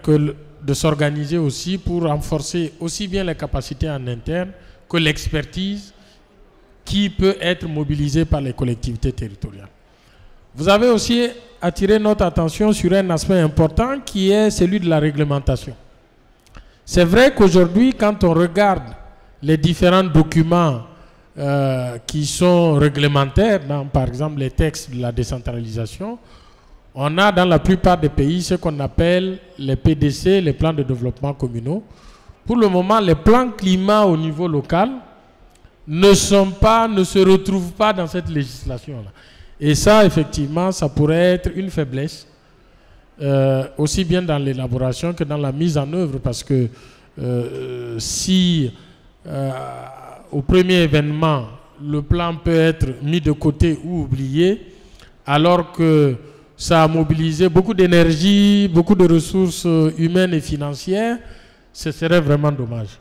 que de s'organiser aussi pour renforcer aussi bien les capacités en interne que l'expertise qui peut être mobilisée par les collectivités territoriales. Vous avez aussi attiré notre attention sur un aspect important qui est celui de la réglementation. C'est vrai qu'aujourd'hui, quand on regarde les différents documents qui sont réglementaires, par exemple les textes de la décentralisation, on a dans la plupart des pays ce qu'on appelle les PDC, les plans de développement communaux. Pour le moment, les plans climat au niveau local ne se retrouvent pas dans cette législation-là. Et ça, effectivement, ça pourrait être une faiblesse, aussi bien dans l'élaboration que dans la mise en œuvre, parce que si au premier événement, le plan peut être mis de côté ou oublié, alors que ça a mobilisé beaucoup d'énergie, beaucoup de ressources humaines et financières, ce serait vraiment dommage.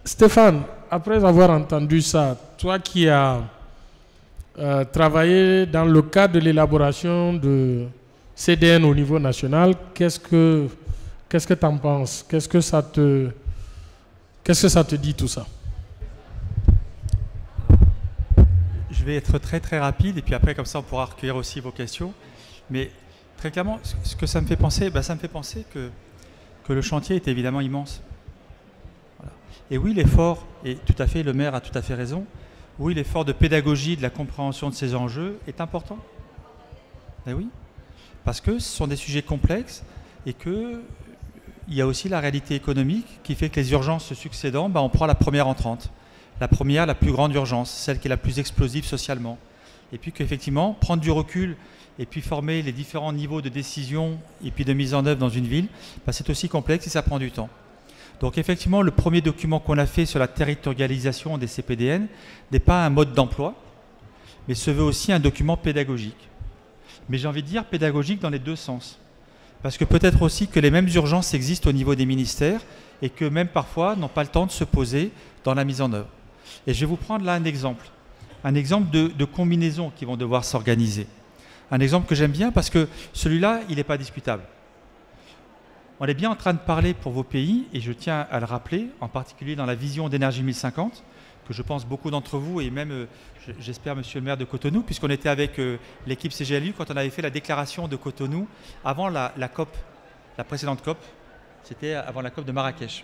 Stéphane, après avoir entendu ça, toi qui as travaillé dans le cadre de l'élaboration de CDN au niveau national, qu'est-ce que tu en penses? Qu'est-ce que ça te dit tout ça? Je vais être très très rapide et puis après comme ça on pourra recueillir aussi vos questions. Mais très clairement, ce que ça me fait penser, ça me fait penser que le chantier est évidemment immense. Voilà. Et oui, l'effort, et tout à fait, le maire a tout à fait raison, oui, l'effort de pédagogie, de la compréhension de ces enjeux est important. Et oui, parce que ce sont des sujets complexes et qu'il y a aussi la réalité économique qui fait que les urgences se succédant, on prend la première entrante. La première, la plus grande urgence, celle qui est la plus explosive socialement. Et puis qu'effectivement, prendre du recul et puis former les différents niveaux de décision et puis de mise en œuvre dans une ville, c'est aussi complexe et ça prend du temps. Donc effectivement, le premier document qu'on a fait sur la territorialisation des CPDN n'est pas un mode d'emploi, mais se veut aussi un document pédagogique. Mais j'ai envie de dire pédagogique dans les deux sens. Parce que peut-être aussi que les mêmes urgences existent au niveau des ministères et que même parfois n'ont pas le temps de se poser dans la mise en œuvre. Et je vais vous prendre là un exemple de combinaisons qui vont devoir s'organiser. Un exemple que j'aime bien parce que celui-là, il n'est pas discutable. On est bien en train de parler pour vos pays, et je tiens à le rappeler, en particulier dans la vision d'énergie 2050, que je pense beaucoup d'entre vous, et même, j'espère, monsieur le maire de Cotonou, puisqu'on était avec l'équipe CGLU quand on avait fait la déclaration de Cotonou avant la COP, la précédente COP, C'était avant la COP de Marrakech.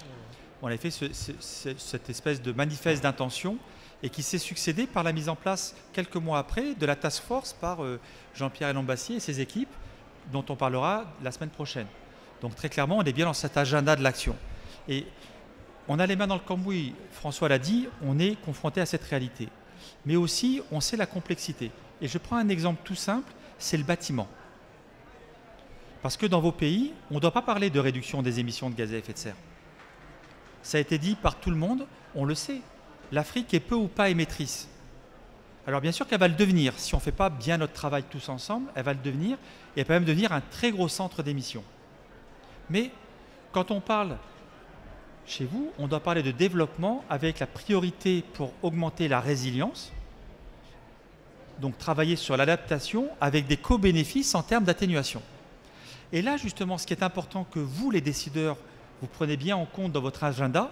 On avait fait cette espèce de manifeste d'intention et qui s'est succédé par la mise en place, quelques mois après, de la task force par Jean-Pierre Elon-Bassier et ses équipes, dont on parlera la semaine prochaine. Donc très clairement, on est bien dans cet agenda de l'action. Et on a les mains dans le cambouis, François l'a dit, on est confronté à cette réalité. Mais aussi, on sait la complexité. Et je prends un exemple tout simple, c'est le bâtiment. Parce que dans vos pays, on ne doit pas parler de réduction des émissions de gaz à effet de serre. Ça a été dit par tout le monde, on le sait. L'Afrique est peu ou pas émettrice. Alors bien sûr qu'elle va le devenir. Si on ne fait pas bien notre travail tous ensemble, elle va le devenir. Et elle peut même devenir un très gros centre d'émissions. Mais quand on parle chez vous, on doit parler de développement avec la priorité pour augmenter la résilience. Donc travailler sur l'adaptation avec des co-bénéfices en termes d'atténuation. Et là justement, ce qui est important que vous, les décideurs, vous prenez bien en compte dans votre agenda,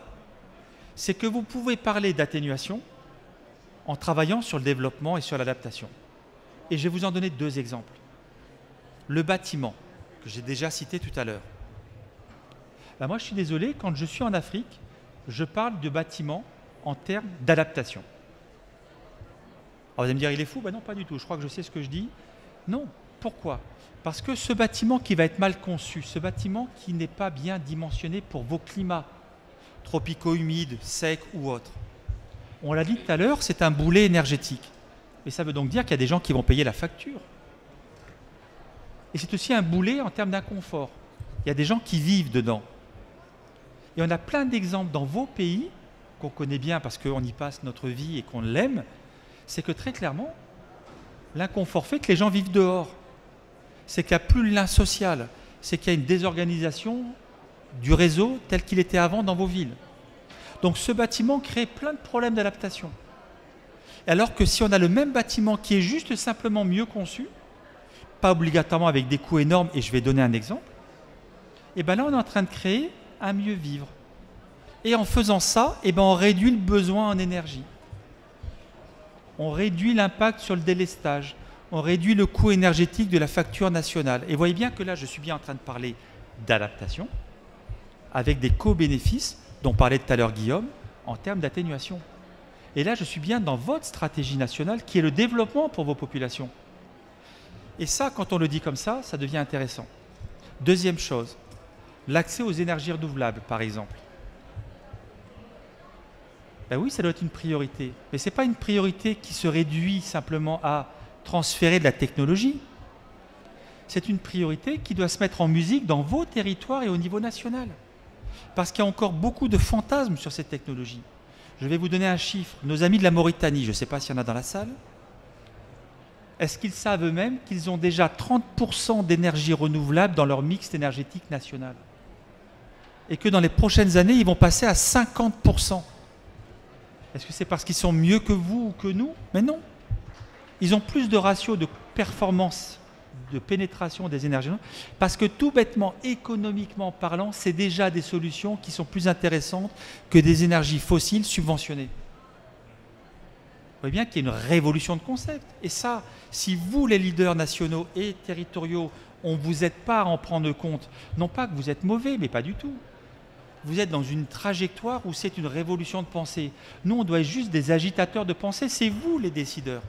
c'est que vous pouvez parler d'atténuation en travaillant sur le développement et sur l'adaptation. Et je vais vous en donner 2 exemples. Le bâtiment, que j'ai déjà cité tout à l'heure. Ben moi, je suis désolé, quand je suis en Afrique, je parle de bâtiment en termes d'adaptation. Alors vous allez me dire, il est fou? Ben non, pas du tout. Je crois que je sais ce que je dis. Non. Pourquoi? Parce que ce bâtiment qui va être mal conçu, ce bâtiment qui n'est pas bien dimensionné pour vos climats, tropicaux, humides, secs ou autres, on l'a dit tout à l'heure, c'est un boulet énergétique. Et ça veut donc dire qu'il y a des gens qui vont payer la facture. Et c'est aussi un boulet en termes d'inconfort. Il y a des gens qui vivent dedans. Et on a plein d'exemples dans vos pays, qu'on connaît bien parce qu'on y passe notre vie et qu'on l'aime, c'est que très clairement, l'inconfort fait que les gens vivent dehors. C'est qu'il n'y a plus le lien social, c'est qu'il y a une désorganisation du réseau tel qu'il était avant dans vos villes. Donc ce bâtiment crée plein de problèmes d'adaptation. Alors que si on a le même bâtiment qui est juste simplement mieux conçu, pas obligatoirement avec des coûts énormes, et je vais donner un exemple, et bien là on est en train de créer un mieux vivre. Et en faisant ça, et ben on réduit le besoin en énergie. On réduit l'impact sur le délestage. On réduit le coût énergétique de la facture nationale. Et vous voyez bien que là, je suis bien en train de parler d'adaptation, avec des co-bénéfices, dont parlait tout à l'heure Guillaume, en termes d'atténuation. Et là, je suis bien dans votre stratégie nationale, qui est le développement pour vos populations. Et ça, quand on le dit comme ça devient intéressant. Deuxième chose, l'accès aux énergies renouvelables, par exemple. Ben oui, ça doit être une priorité. Mais ce n'est pas une priorité qui se réduit simplement à transférer de la technologie. C'est une priorité qui doit se mettre en musique dans vos territoires et au niveau national. Parce qu'il y a encore beaucoup de fantasmes sur cette technologie. Je vais vous donner un chiffre. Nos amis de la Mauritanie, je ne sais pas s'il y en a dans la salle, est-ce qu'ils savent eux-mêmes qu'ils ont déjà 30% d'énergie renouvelable dans leur mix énergétique national? Et que dans les prochaines années, ils vont passer à 50%. Est-ce que c'est parce qu'ils sont mieux que vous ou que nous? Mais non. Ils ont plus de ratio de performance, de pénétration des énergies renouvelables, parce que tout bêtement, économiquement parlant, c'est déjà des solutions qui sont plus intéressantes que des énergies fossiles subventionnées. Vous voyez bien qu'il y a une révolution de concept. Et ça, si vous, les leaders nationaux et territoriaux, on ne vous aide pas à en prendre compte, non pas que vous êtes mauvais, mais pas du tout. Vous êtes dans une trajectoire où c'est une révolution de pensée. Nous, on doit être juste des agitateurs de pensée, c'est vous les décideurs.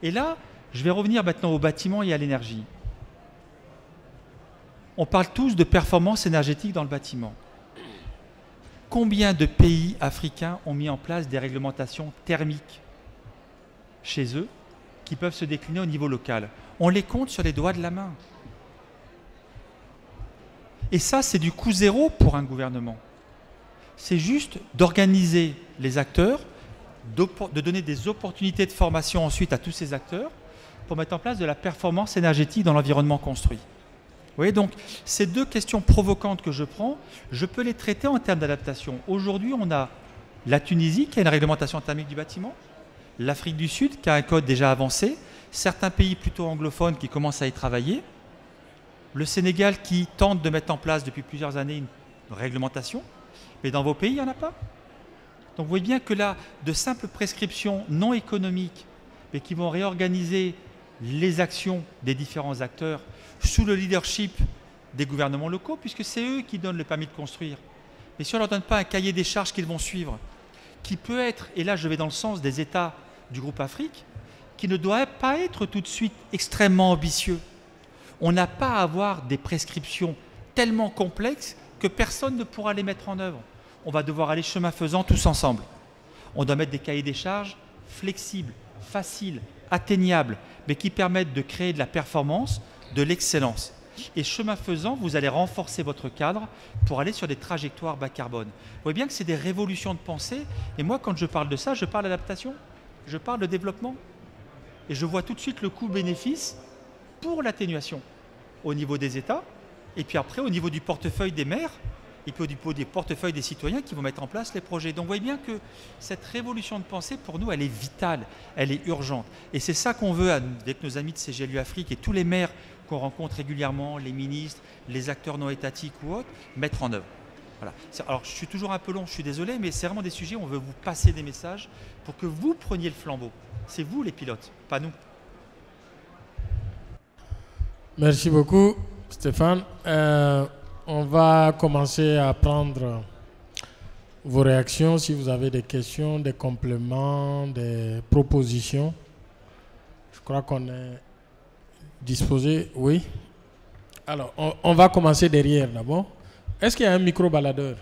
Et là, je vais revenir maintenant au bâtiment et à l'énergie. On parle tous de performance énergétique dans le bâtiment. Combien de pays africains ont mis en place des réglementations thermiques chez eux qui peuvent se décliner au niveau local? On les compte sur les doigts de la main. Et ça, c'est du coût zéro pour un gouvernement. C'est juste d'organiser les acteurs, de donner des opportunités de formation ensuite à tous ces acteurs pour mettre en place de la performance énergétique dans l'environnement construit. Vous voyez, donc, ces 2 questions provocantes que je prends, je peux les traiter en termes d'adaptation. Aujourd'hui, on a la Tunisie qui a une réglementation thermique du bâtiment, l'Afrique du Sud qui a un code déjà avancé, certains pays plutôt anglophones qui commencent à y travailler, le Sénégal qui tente de mettre en place depuis plusieurs années une réglementation, mais dans vos pays, il n'y en a pas. Donc vous voyez bien que là, de simples prescriptions non économiques, mais qui vont réorganiser les actions des différents acteurs sous le leadership des gouvernements locaux, puisque c'est eux qui donnent le permis de construire. Mais si on ne leur donne pas un cahier des charges qu'ils vont suivre, qui peut être, et là je vais dans le sens des États du groupe Afrique, qui ne doit pas être tout de suite extrêmement ambitieux. On n'a pas à avoir des prescriptions tellement complexes que personne ne pourra les mettre en œuvre. On va devoir aller chemin faisant tous ensemble. On doit mettre des cahiers des charges flexibles, faciles, atteignables, mais qui permettent de créer de la performance, de l'excellence. Et chemin faisant, vous allez renforcer votre cadre pour aller sur des trajectoires bas carbone. Vous voyez bien que c'est des révolutions de pensée. Et moi, quand je parle de ça, je parle d'adaptation, je parle de développement. Et je vois tout de suite le coût-bénéfice pour l'atténuation au niveau des États, et puis après au niveau du portefeuille des maires, et puis au niveau des portefeuilles des citoyens qui vont mettre en place les projets. Donc vous voyez bien que cette révolution de pensée, pour nous, elle est vitale, elle est urgente. Et c'est ça qu'on veut, avec nos amis de CGLU Afrique et tous les maires qu'on rencontre régulièrement, les ministres, les acteurs non étatiques ou autres, mettre en œuvre. Voilà. Alors je suis toujours un peu long, je suis désolé, mais c'est vraiment des sujets où on veut vous passer des messages pour que vous preniez le flambeau. C'est vous les pilotes, pas nous. Merci beaucoup, Stéphane. On va commencer à prendre vos réactions. Si vous avez des questions, des compléments, des propositions. Je crois qu'on est disposé. Oui. Alors, on va commencer derrière d'abord. Est-ce qu'il y a un micro-baladeur?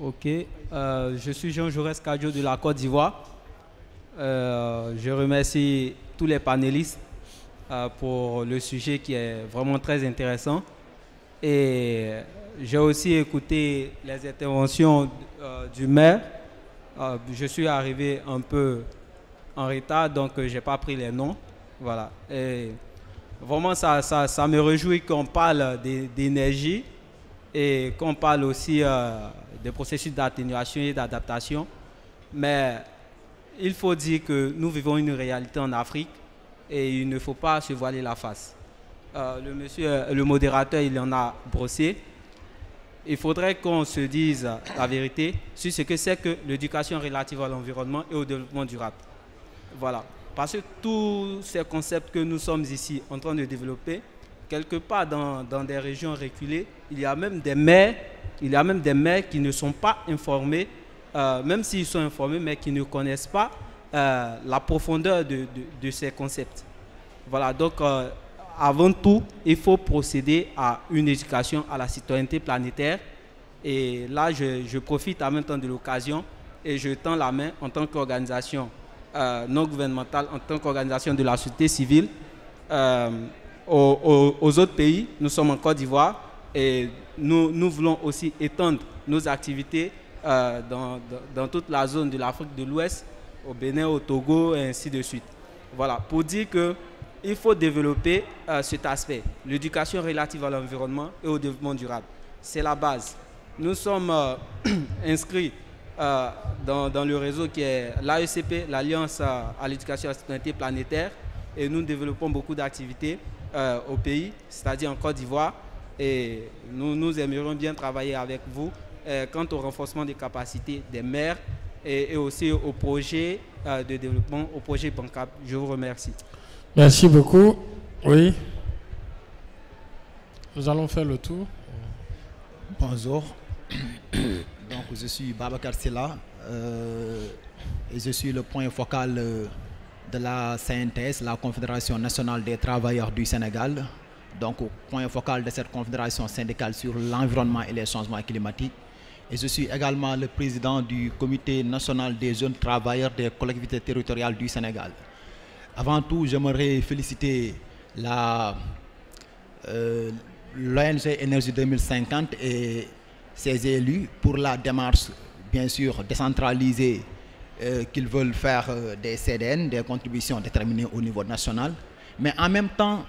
Ok, je suis Jean Jaurès Kadjo de la Côte d'Ivoire. Je remercie tous les panélistes pour le sujet qui est vraiment très intéressant. Et j'ai aussi écouté les interventions du maire. Je suis arrivé un peu en retard, donc je n'ai pas pris les noms. Voilà. Et vraiment, ça me réjouit qu'on parle d'énergie et qu'on parle aussi des processus d'atténuation et d'adaptation. Mais il faut dire que nous vivons une réalité en Afrique et il ne faut pas se voiler la face. Le modérateur, il en a brossé. Il faudrait qu'on se dise la vérité sur ce que c'est que l'éducation relative à l'environnement et au développement durable. Voilà. Parce que tous ces concepts que nous sommes ici en train de développer, quelque part dans des régions reculées, il y a même des maires qui ne sont pas informés, même s'ils sont informés, mais qui ne connaissent pas la profondeur de ces concepts. Voilà, donc avant tout, il faut procéder à une éducation à la citoyenneté planétaire. Et là, je profite en même temps de l'occasion et je tends la main en tant qu'organisation non gouvernementale, en tant qu'organisation de la société civile, aux autres pays. Nous sommes en Côte d'Ivoire et nous voulons aussi étendre nos activités dans toute la zone de l'Afrique de l'Ouest, au Bénin, au Togo et ainsi de suite. Voilà, pour dire qu'il faut développer cet aspect, l'éducation relative à l'environnement et au développement durable. C'est la base. Nous sommes inscrits dans le réseau qui est l'AECP, l'Alliance à l'éducation et à la citoyenneté planétaire, et nous développons beaucoup d'activités au pays, c'est-à-dire en Côte d'Ivoire, et nous aimerions bien travailler avec vous quant au renforcement des capacités des maires et aussi au projet de développement, au projet bancable. Je vous remercie. Merci beaucoup. Oui. Nous allons faire le tour. Bonjour. Donc, je suis Babacar Silla et je suis le point focal de la CNTS, la Confédération nationale des travailleurs du Sénégal. Donc, point focal de cette confédération syndicale sur l'environnement et les changements climatiques. Et je suis également le président du Comité national des jeunes travailleurs des collectivités territoriales du Sénégal. Avant tout, j'aimerais féliciter l'ONG Énergie 2050 et ses élus pour la démarche, bien sûr, décentralisée qu'ils veulent faire des CDN, des contributions déterminées au niveau national, mais en même temps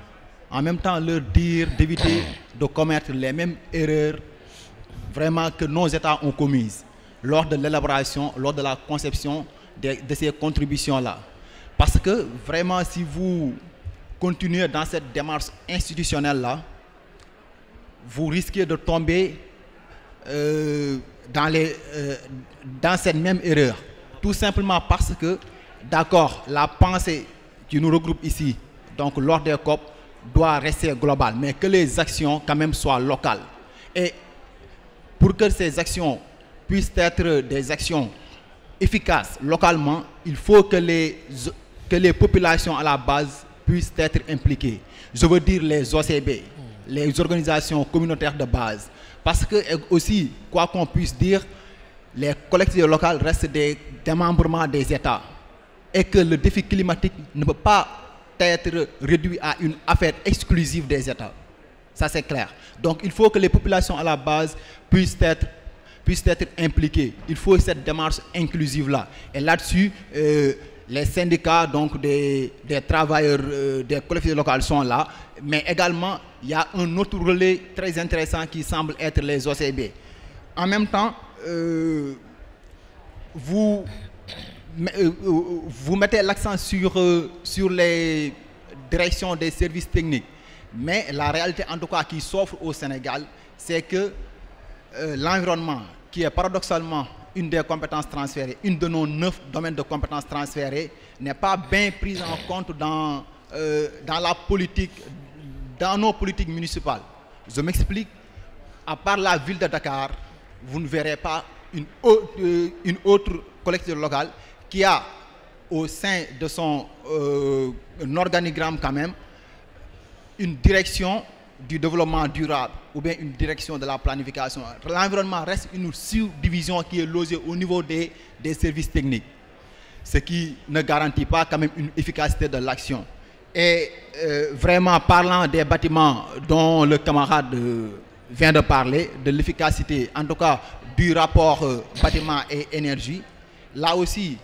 leur dire d'éviter de commettre les mêmes erreurs vraiment que nos États ont commises lors de l'élaboration, lors de la conception de ces contributions-là. Parce que vraiment, si vous continuez dans cette démarche institutionnelle-là, vous risquez de tomber dans cette même erreur. Tout simplement parce que, d'accord, la pensée qui nous regroupe ici, donc lors des COP, doit rester globale, mais que les actions quand même soient locales. Et pour que ces actions puissent être des actions efficaces localement, il faut que les populations à la base puissent être impliquées. Je veux dire les OCB, les organisations communautaires de base. Parce que aussi, quoi qu'on puisse dire, les collectivités locales restent des démembrements des États. Et que le défi climatique ne peut pas être réduit à une affaire exclusive des États. Ça, c'est clair. Donc, il faut que les populations à la base puissent être impliquées. Il faut cette démarche inclusive-là. Et là-dessus, les syndicats donc des travailleurs des collectivités locales sont là. Mais également, il y a un autre relais très intéressant qui semble être les OCB. En même temps, vous mettez l'accent sur les directions des services techniques. Mais la réalité, en tout cas, qui s'offre au Sénégal, c'est que l'environnement, qui est paradoxalement une des compétences transférées, une de nos 9 domaines de compétences transférées, n'est pas bien prise en compte dans la politique, dans nos politiques municipales. Je m'explique. À part la ville de Dakar, vous ne verrez pas une autre collectivité locale qui a au sein de son organigramme quand même une direction du développement durable ou bien une direction de la planification. L'environnement reste une subdivision qui est logée au niveau des services techniques, ce qui ne garantit pas quand même une efficacité de l'action. Et vraiment parlant des bâtiments dont le camarade vient de parler, de l'efficacité en tout cas du rapport bâtiment et énergie, là aussi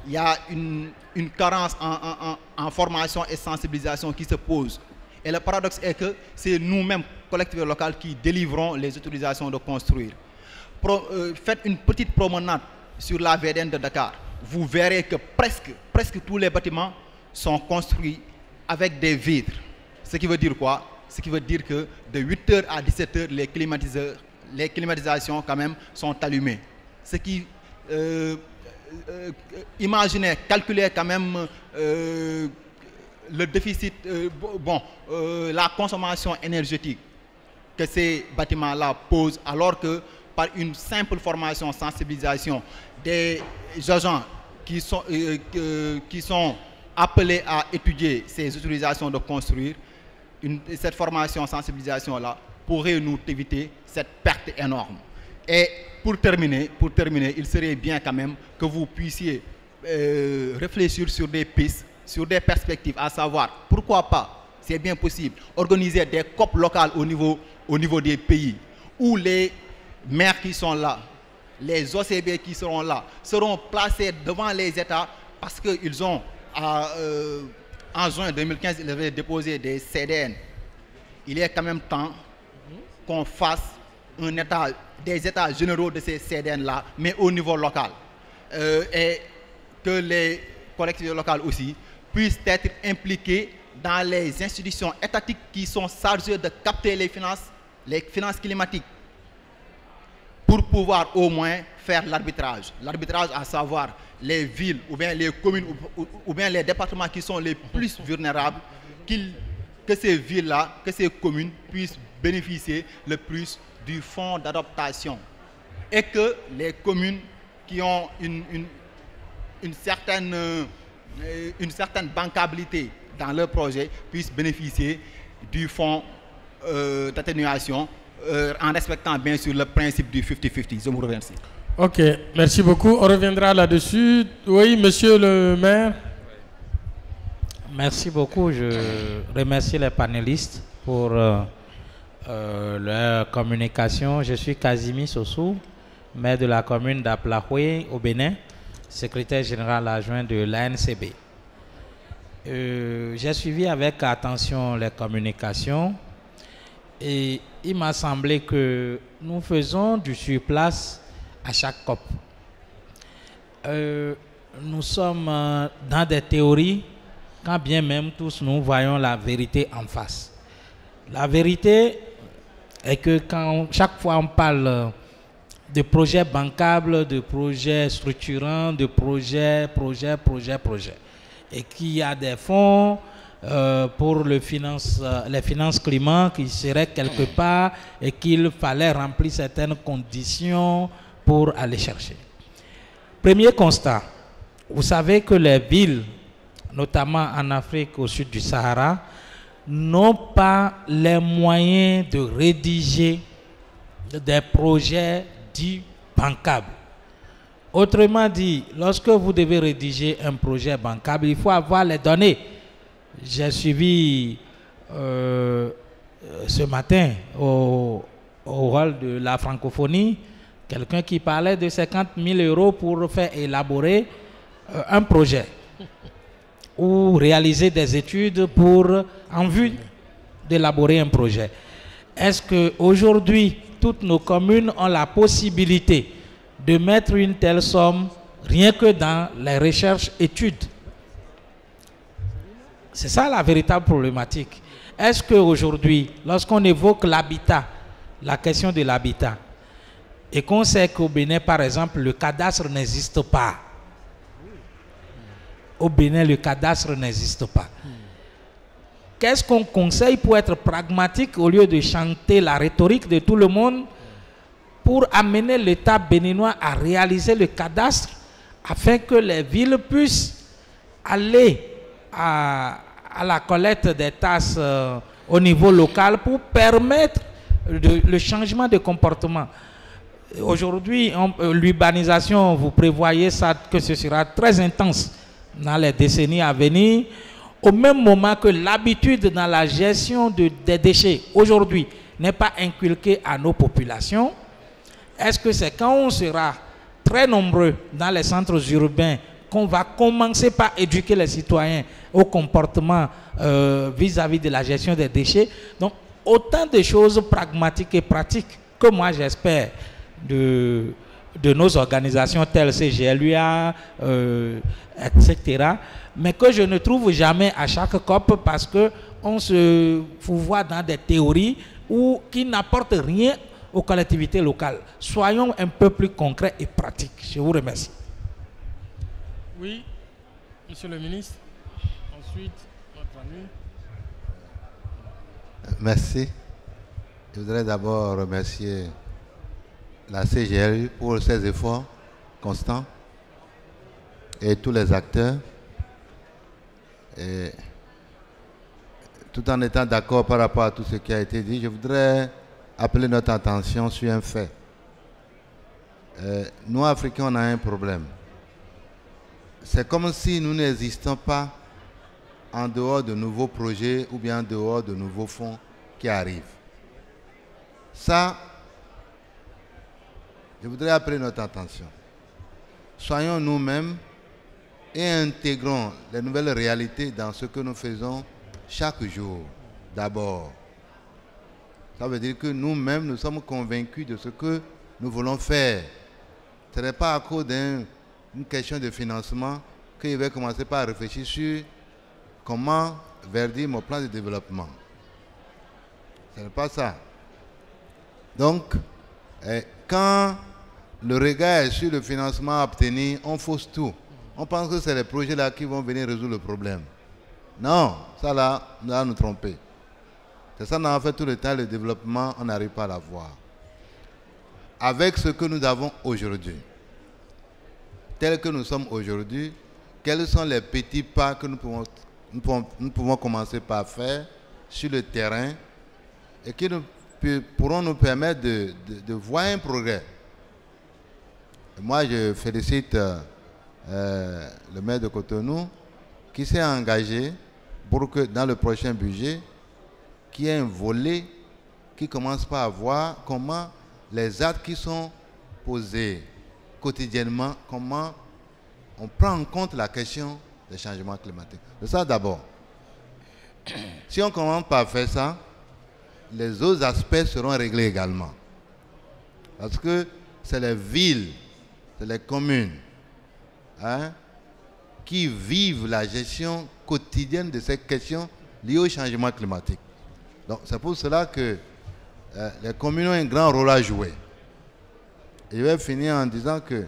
il y a une carence en formation et sensibilisation qui se pose. Et le paradoxe est que c'est nous-mêmes, collectivités locales, qui délivrons les autorisations de construire. Faites une petite promenade sur la VDN de Dakar. Vous verrez que presque tous les bâtiments sont construits avec des vitres. Ce qui veut dire quoi? Ce qui veut dire que de 8h à 17h, les climatisations quand même sont allumées. Ce qui, imaginez, calculez quand même le déficit, la consommation énergétique que ces bâtiments-là posent, alors que par une simple formation, sensibilisation des agents qui sont appelés à étudier ces autorisations de construire, cette formation, sensibilisation-là pourrait nous éviter cette perte énorme. Et pour terminer, il serait bien quand même que vous puissiez réfléchir sur des pistes, sur des perspectives, à savoir, pourquoi pas, c'est bien possible, organiser des COP locales au niveau des pays, où les maires qui sont là, les OCB qui seront là, seront placés devant les États parce qu'ils ont, en juin 2015, ils avaient déposé des CDN. Il est quand même temps qu'on fasse des états généraux de ces CDN-là, mais au niveau local. Et que les collectivités locales aussi puissent être impliqués dans les institutions étatiques qui sont chargées de capter les finances climatiques, pour pouvoir au moins faire l'arbitrage. L'arbitrage, à savoir les villes ou bien les communes ou bien les départements qui sont les plus vulnérables, que ces villes-là, que ces communes puissent bénéficier le plus du fonds d'adaptation, et que les communes qui ont une certaine bancabilité dans leur projet puissent bénéficier du fonds d'atténuation en respectant bien sûr le principe du 50-50. Je vous remercie. Ok, merci beaucoup. On reviendra là-dessus. Oui, monsieur le maire. Merci beaucoup. Je remercie les panélistes pour leur communication. Je suis Kazimi Sossou, maire de la commune d'Aplahoué au Bénin, secrétaire général adjoint de l'ANCB. J'ai suivi avec attention les communications et il m'a semblé que nous faisons du surplace à chaque COP. Nous sommes dans des théories, quand bien même tous nous voyons la vérité en face. La vérité est que chaque fois on parle de projets bancables, de projets structurants, de projets. Et qu'il y a des fonds pour les finances climat qui seraient quelque part et qu'il fallait remplir certaines conditions pour aller chercher. Premier constat, vous savez que les villes, notamment en Afrique au sud du Sahara, n'ont pas les moyens de rédiger des projets dits bancables. Autrement dit, lorsque vous devez rédiger un projet bancable, il faut avoir les données. J'ai suivi ce matin au rôle de la francophonie quelqu'un qui parlait de 50 000 € pour faire élaborer un projet ou réaliser des études en vue d'élaborer un projet. Est-ce qu'aujourd'hui, toutes nos communes ont la possibilité de mettre une telle somme rien que dans les recherches-études? C'est ça la véritable problématique. Est-ce qu'aujourd'hui, lorsqu'on évoque l'habitat, la question de l'habitat, et qu'on sait qu'au Bénin, par exemple, le cadastre n'existe pas. Au Bénin, le cadastre n'existe pas. Qu'est-ce qu'on conseille pour être pragmatique au lieu de chanter la rhétorique de tout le monde pour amener l'État béninois à réaliser le cadastre afin que les villes puissent aller à la collecte des tasses au niveau local pour permettre le changement de comportement. Aujourd'hui, l'urbanisation, vous prévoyez ça, que ce sera très intense dans les décennies à venir, au même moment que l'habitude dans la gestion des déchets aujourd'hui n'est pas inculquée à nos populations. Est-ce que c'est quand on sera très nombreux dans les centres urbains qu'on va commencer par éduquer les citoyens au comportement vis-à-vis de la gestion des déchets? Donc, autant de choses pragmatiques et pratiques que moi j'espère de nos organisations telles CGLUA, etc., mais que je ne trouve jamais à chaque COP parce qu'on se fourvoie dans des théories qui n'apportent rien aux collectivités locales. Soyons un peu plus concrets et pratiques. Je vous remercie. Oui, monsieur le ministre. Ensuite, notre ami. Merci. Je voudrais d'abord remercier la CGLU pour ses efforts constants et tous les acteurs. Et tout en étant d'accord par rapport à tout ce qui a été dit, je voudrais appeler notre attention sur un fait. Nous, Africains, on a un problème. C'est comme si nous n'existons pas en dehors de nouveaux projets ou bien en dehors de nouveaux fonds qui arrivent. Ça, je voudrais appeler notre attention. Soyons nous-mêmes et intégrons les nouvelles réalités dans ce que nous faisons chaque jour. D'abord, ça veut dire que nous-mêmes, nous sommes convaincus de ce que nous voulons faire. Ce n'est pas à cause d'une question de financement que je vais commencer par réfléchir sur comment verdir mon plan de développement. Ce n'est pas ça. Donc, quand le regard est sur le financement à obtenir, on fausse tout. On pense que c'est les projets-là qui vont venir résoudre le problème. Non, ça là, nous allons nous tromper. C'est ça, on a fait tout le temps, le développement, on n'arrive pas à l'avoir. Avec ce que nous avons aujourd'hui, tel que nous sommes aujourd'hui, quels sont les petits pas que nous pouvons commencer par faire sur le terrain et qui pourront nous permettre de voir un progrès. Moi, je félicite le maire de Cotonou qui s'est engagé pour que dans le prochain budget, qu'il y ait un volet qui commence par voir comment les actes qui sont posés quotidiennement, comment on prend en compte la question des changements climatiques. C'est ça d'abord. Si on commence par faire ça, les autres aspects seront réglés également. Parce que c'est les villes, c'est les communes qui vivent la gestion quotidienne de ces questions liées au changement climatique. Donc c'est pour cela que les communes ont un grand rôle à jouer. Et je vais finir en disant que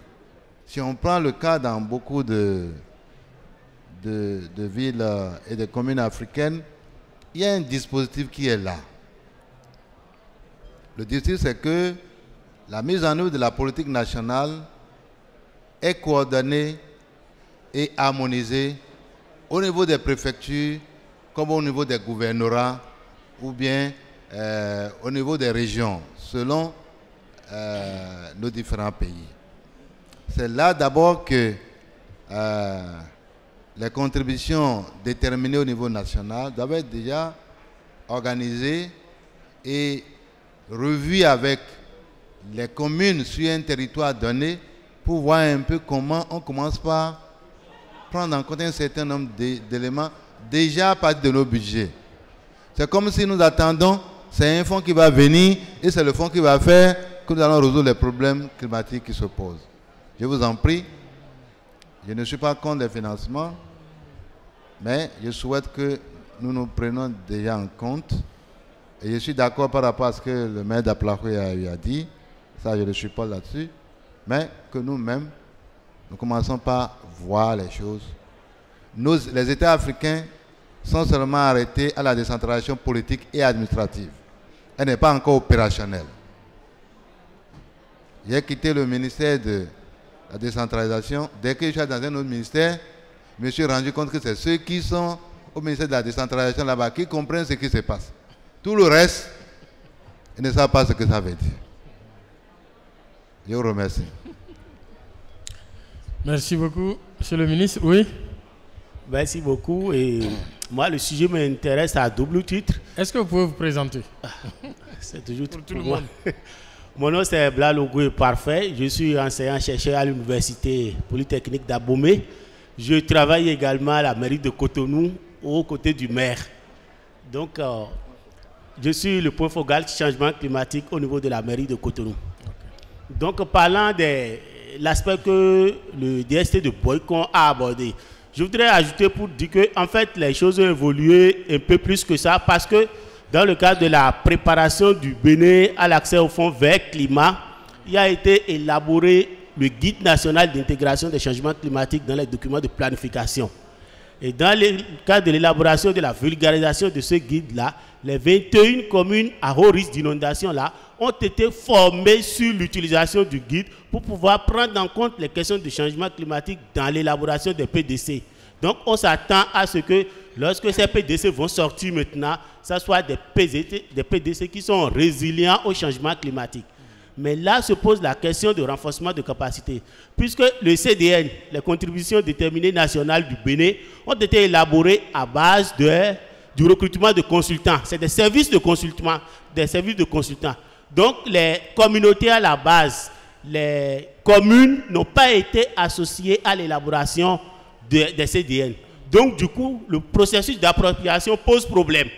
si on prend le cas dans beaucoup de villes et de communes africaines, il y a un dispositif qui est là. Le dispositif, c'est que la mise en œuvre de la politique nationale est coordonnée et harmonisée au niveau des préfectures, comme au niveau des gouvernorats, ou bien au niveau des régions, selon nos différents pays. C'est là d'abord que les contributions déterminées au niveau national doivent être déjà organisées et revues avec les communes sur un territoire donné pour voir un peu comment on commence par prendre en compte un certain nombre d'éléments déjà à partir de nos budgets. C'est comme si nous attendons, c'est un fonds qui va venir et c'est le fonds qui va faire que nous allons résoudre les problèmes climatiques qui se posent. Je vous en prie, je ne suis pas contre les financements, mais je souhaite que nous nous prenions déjà en compte. Et je suis d'accord par rapport à ce que le maire d'Aplahoué a dit, ça je ne suis pas là-dessus, mais que nous-mêmes, nous commençons par voir les choses. Les États africains sont seulement arrêtés à la décentralisation politique et administrative. Elle n'est pas encore opérationnelle. J'ai quitté le ministère de la décentralisation. Dès que je suis dans un autre ministère, je me suis rendu compte que c'est ceux qui sont au ministère de la décentralisation là-bas qui comprennent ce qui se passe. Tout le reste, ils ne savent pas ce que ça veut dire. Je vous remercie. Merci beaucoup. Monsieur le ministre, oui. Merci beaucoup. Et moi, le sujet m'intéresse à double titre. Est-ce que vous pouvez vous présenter? C'est toujours pour tout le moi. monde. Mon nom c'est Blalogoué Parfait. Je suis enseignant-chercheur à l'Université Polytechnique d'Abomey. Je travaille également à la mairie de Cotonou, aux côtés du maire. Donc, je suis le point focal du changement climatique au niveau de la mairie de Cotonou. Okay. Donc, parlant de l'aspect que le DST de Boycon a abordé, je voudrais ajouter pour dire que, en fait, les choses ont évolué un peu plus que ça parce que dans le cadre de la préparation du Bénin à l'accès au fonds vert climat, il a été élaboré le guide national d'intégration des changements climatiques dans les documents de planification. Et dans le cadre de l'élaboration de la vulgarisation de ce guide-là, les 21 communes à haut risque d'inondation là ont été formées sur l'utilisation du guide pour pouvoir prendre en compte les questions de changement climatique dans l'élaboration des PDC. Donc on s'attend à ce que lorsque ces PDC vont sortir maintenant, ce soit des PDC qui sont résilients au changement climatique. Mais là se pose la question de renforcement de capacité. Puisque le CDN, les contributions déterminées nationales du Bénin, ont été élaborées à base du recrutement de consultants. C'est des services de consultants. Donc les communautés à la base, les communes n'ont pas été associées à l'élaboration des CDN. Donc du coup, le processus d'appropriation pose problème.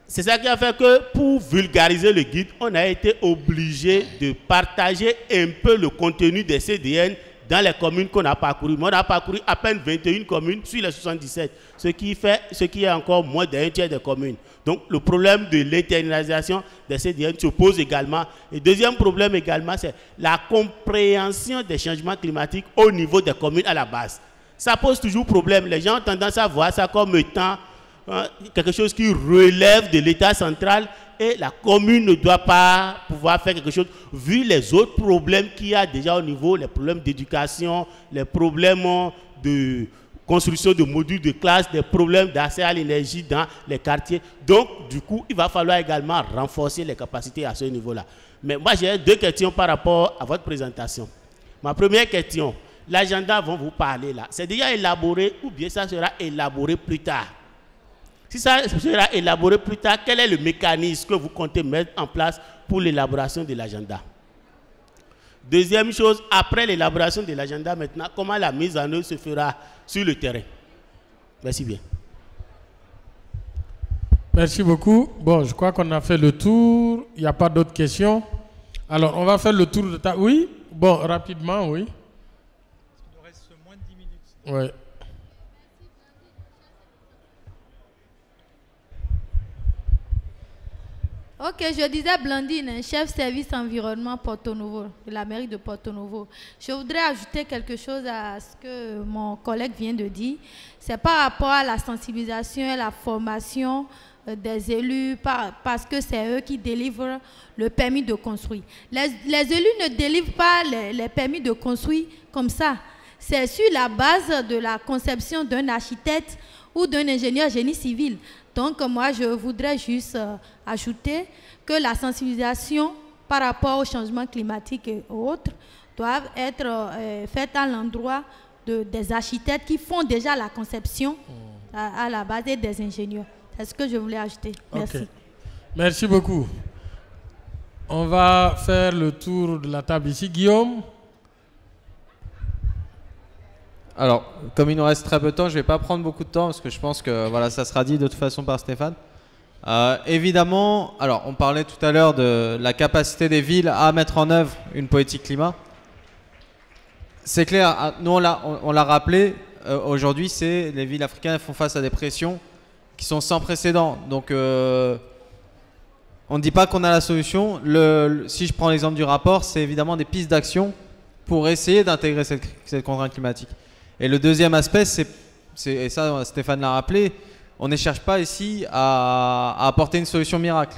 C'est ça qui a fait que pour vulgariser le guide, on a été obligé de partager un peu le contenu des CDN dans les communes qu'on a parcourues. On a parcouru à peine 21 communes sur les 77, ce qui est encore moins d'un tiers des communes. Donc le problème de l'internalisation des CDN se pose également. Et deuxième problème également, c'est la compréhension des changements climatiques au niveau des communes à la base. Ça pose toujours problème. Les gens ont tendance à voir ça comme étant quelque chose qui relève de l'État central et la commune ne doit pas pouvoir faire quelque chose vu les autres problèmes qu'il y a déjà au niveau, les problèmes d'éducation, les problèmes de construction de modules de classe, des problèmes d'accès à l'énergie dans les quartiers. Donc, du coup, il va falloir également renforcer les capacités à ce niveau-là. Mais moi, j'ai deux questions par rapport à votre présentation. Ma première question, l'agenda dont vous parlez là, c'est déjà élaboré ou bien ça sera élaboré plus tard? Si ça sera élaboré plus tard, quel est le mécanisme que vous comptez mettre en place pour l'élaboration de l'agenda? Deuxième chose, après l'élaboration de l'agenda maintenant, comment la mise en œuvre se fera sur le terrain? Merci bien. Merci beaucoup. Bon, je crois qu'on a fait le tour. Il n'y a pas d'autres questions. Alors, on va faire le tour de ta... Oui? Bon, rapidement, oui. Il nous reste moins de 10 minutes. Oui. Ok, je disais Blandine, chef service environnement Porto Novo, de la mairie de Porto Novo. Je voudrais ajouter quelque chose à ce que mon collègue vient de dire. C'est par rapport à la sensibilisation et la formation des élus, parce que c'est eux qui délivrent le permis de construire. Les élus ne délivrent pas les permis de construire comme ça. C'est sur la base de la conception d'un architecte ou d'un ingénieur génie civil. Donc, moi, je voudrais juste ajouter que la sensibilisation par rapport au changement climatique et autres doivent être faites à l'endroit des architectes qui font déjà la conception à la base et des ingénieurs. C'est ce que je voulais ajouter. Merci. Okay. Merci beaucoup. On va faire le tour de la table ici. Guillaume? Alors, comme il nous reste très peu de temps, je ne vais pas prendre beaucoup de temps parce que je pense que voilà, ça sera dit de toute façon par Stéphane. Évidemment, alors on parlait tout à l'heure de la capacité des villes à mettre en œuvre une politique climat. C'est clair, nous on l'a rappelé, aujourd'hui les villes africaines font face à des pressions qui sont sans précédent. Donc on ne dit pas qu'on a la solution. Si je prends l'exemple du rapport, c'est évidemment des pistes d'action pour essayer d'intégrer cette contrainte climatique. Et le deuxième aspect, et ça Stéphane l'a rappelé, on ne cherche pas ici à apporter une solution miracle.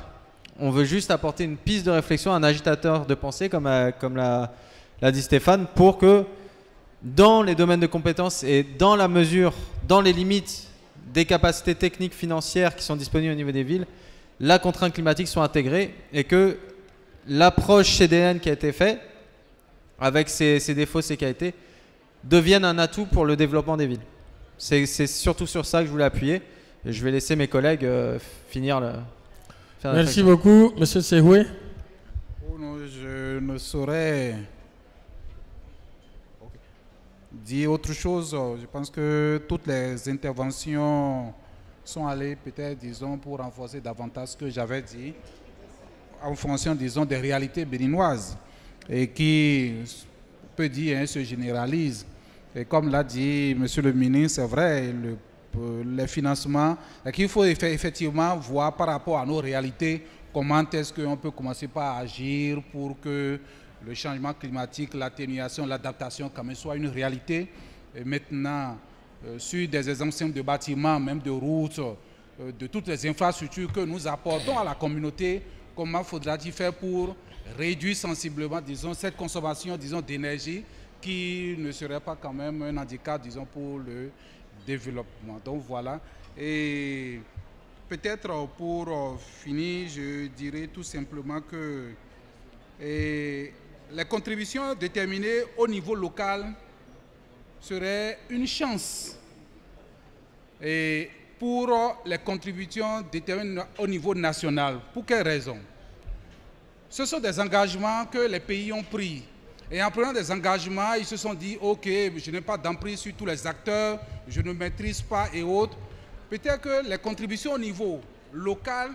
On veut juste apporter une piste de réflexion, un agitateur de pensée, comme l'a dit Stéphane, pour que dans les domaines de compétences et dans la mesure, dans les limites des capacités techniques financières qui sont disponibles au niveau des villes, la contrainte climatique soit intégrée et que l'approche CDN qui a été faite, avec ses défauts, ses qualités, devienne un atout pour le développement des villes. C'est surtout sur ça que je voulais appuyer. Et je vais laisser mes collègues finir le... Merci beaucoup, Monsieur Sehoué. Oh non, je ne saurais dire autre chose. Je pense que toutes les interventions sont allées peut-être, disons, pour renforcer davantage ce que j'avais dit, en fonction, disons, des réalités béninoises, et qui, peut dire, se généralisent. Et comme l'a dit Monsieur le ministre, c'est vrai, les financements, qu'il faut effectivement voir par rapport à nos réalités, comment est-ce qu'on peut commencer par agir pour que le changement climatique, l'atténuation, l'adaptation quand même soit une réalité. Et maintenant, sur des exemples de bâtiments, même de routes, de toutes les infrastructures que nous apportons à la communauté, comment faudra-t-il faire pour réduire sensiblement, disons, cette consommation, disons, d'énergie qui ne serait pas quand même un handicap, disons, pour le développement. Donc voilà. Et peut-être pour finir, je dirais tout simplement que les contributions déterminées au niveau local seraient une chance. Et pour les contributions déterminées au niveau national, pour quelles raisons? Ce sont des engagements que les pays ont pris. Et en prenant des engagements, ils se sont dit, ok, je n'ai pas d'emprise sur tous les acteurs, je ne maîtrise pas et autres. Peut-être que les contributions au niveau local,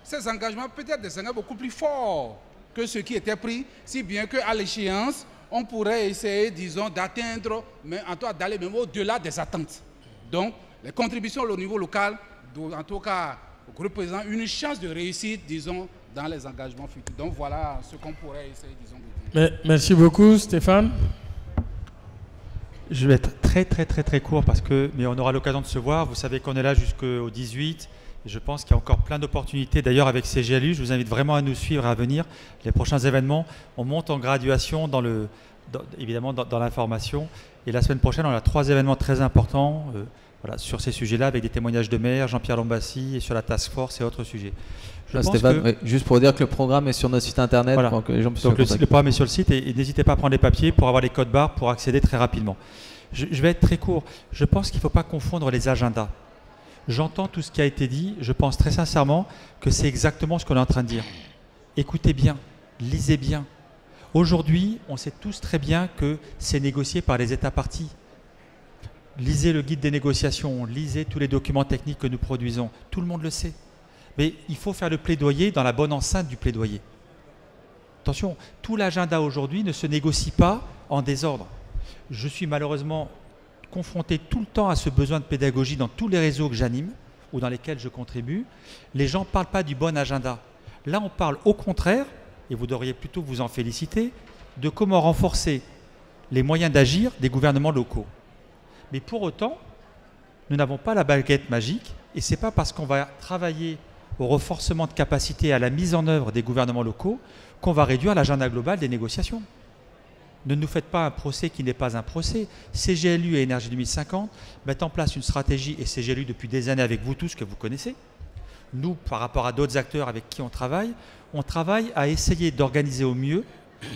ces engagements, peut-être des engagements beaucoup plus forts que ceux qui étaient pris, si bien qu'à l'échéance, on pourrait essayer, disons, d'atteindre, mais en tout cas d'aller même au-delà des attentes. Donc, les contributions au niveau local doivent en tout cas représenter une chance de réussite, disons, dans les engagements futurs. Donc voilà ce qu'on pourrait essayer, disons, de dire. Merci beaucoup, Stéphane. Je vais être très court mais on aura l'occasion de se voir. Vous savez qu'on est là jusqu'au 18. Et je pense qu'il y a encore plein d'opportunités. D'ailleurs, avec CGLU, je vous invite vraiment à nous suivre, à venir. Les prochains événements, on monte en graduation évidemment dans l'information. Et la semaine prochaine, on a 3 événements très importants voilà, sur ces sujets-là, avec des témoignages de maires, Jean-Pierre Lombassi, et sur la task force et autres sujets. Stéphane, oui, juste pour dire que le programme est sur notre site internet. Voilà. Pour que les gens puissent donc le programme est sur le site et n'hésitez pas à prendre les papiers pour avoir les codes barres pour accéder très rapidement. Je vais être très court. Je pense qu'il ne faut pas confondre les agendas. J'entends tout ce qui a été dit. Je pense très sincèrement que c'est exactement ce qu'on est en train de dire. Écoutez bien, lisez bien. Aujourd'hui, on sait tous très bien que c'est négocié par les États parties. Lisez le guide des négociations, lisez tous les documents techniques que nous produisons. Tout le monde le sait. Mais il faut faire le plaidoyer dans la bonne enceinte du plaidoyer. Attention, tout l'agenda aujourd'hui ne se négocie pas en désordre. Je suis malheureusement confronté tout le temps à ce besoin de pédagogie dans tous les réseaux que j'anime, ou dans lesquels je contribue, les gens ne parlent pas du bon agenda. Là, on parle au contraire, et vous devriez plutôt vous en féliciter, de comment renforcer les moyens d'agir des gouvernements locaux. Mais pour autant, nous n'avons pas la baguette magique, et ce n'est pas parce qu'on va travailler au renforcement de capacité à la mise en œuvre des gouvernements locaux qu'on va réduire l'agenda global des négociations. Ne nous faites pas un procès qui n'est pas un procès. CGLU et Énergie 2050 mettent en place une stratégie, et CGLU depuis des années avec vous tous que vous connaissez. Nous, par rapport à d'autres acteurs avec qui on travaille à essayer d'organiser au mieux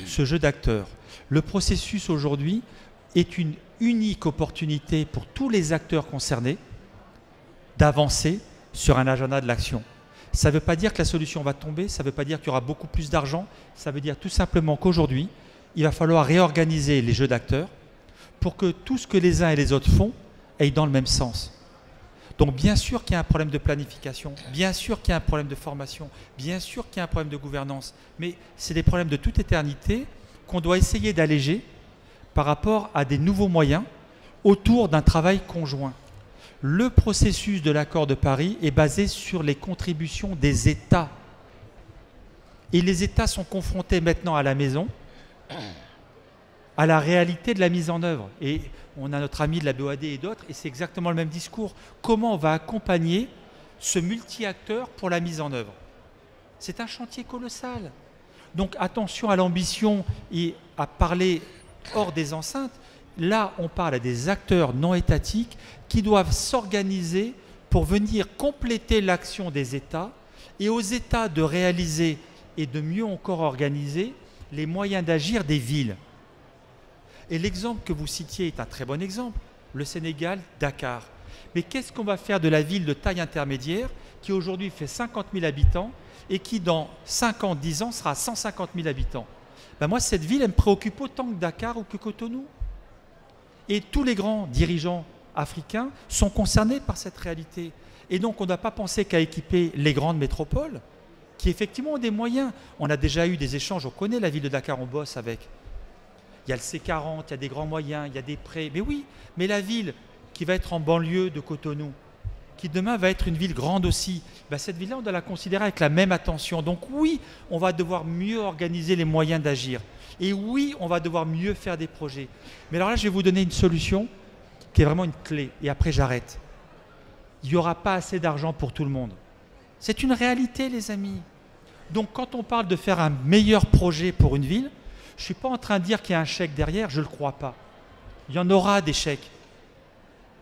ce jeu d'acteurs. Le processus aujourd'hui est une unique opportunité pour tous les acteurs concernés d'avancer sur un agenda de l'action. Ça ne veut pas dire que la solution va tomber, ça ne veut pas dire qu'il y aura beaucoup plus d'argent, ça veut dire tout simplement qu'aujourd'hui, il va falloir réorganiser les jeux d'acteurs pour que tout ce que les uns et les autres font aille dans le même sens. Donc bien sûr qu'il y a un problème de planification, bien sûr qu'il y a un problème de formation, bien sûr qu'il y a un problème de gouvernance, mais c'est des problèmes de toute éternité qu'on doit essayer d'alléger par rapport à des nouveaux moyens autour d'un travail conjoint. Le processus de l'accord de Paris est basé sur les contributions des États. Et les États sont confrontés maintenant à la maison à la réalité de la mise en œuvre. Et on a notre ami de la BOAD et d'autres, et c'est exactement le même discours. Comment on va accompagner ce multi-acteur pour la mise en œuvre? C'est un chantier colossal. Donc attention à l'ambition et à parler hors des enceintes. Là, on parle à des acteurs non étatiques qui doivent s'organiser pour venir compléter l'action des États et aux États de réaliser et de mieux encore organiser les moyens d'agir des villes. Et l'exemple que vous citiez est un très bon exemple. Le Sénégal, Dakar. Mais qu'est-ce qu'on va faire de la ville de taille intermédiaire qui aujourd'hui fait 50 000 habitants et qui dans 5 ans, 10 ans sera 150 000 habitants? Ben moi, cette ville, elle me préoccupe autant que Dakar ou que Cotonou. Et tous les grands dirigeants africains sont concernés par cette réalité. Et donc, on n'a pas pensé qu'à équiper les grandes métropoles, qui effectivement ont des moyens. On a déjà eu des échanges, on connaît la ville de Dakar, on bosse avec. Il y a le C40, il y a des grands moyens, il y a des prêts. Mais oui, mais la ville qui va être en banlieue de Cotonou, qui demain va être une ville grande aussi, ben cette ville-là, on doit la considérer avec la même attention. Donc oui, on va devoir mieux organiser les moyens d'agir. Et oui, on va devoir mieux faire des projets. Mais alors là, je vais vous donner une solution qui est vraiment une clé. Et après, j'arrête. Il n'y aura pas assez d'argent pour tout le monde. C'est une réalité, les amis. Donc quand on parle de faire un meilleur projet pour une ville, je ne suis pas en train de dire qu'il y a un chèque derrière, je ne le crois pas. Il y en aura des chèques.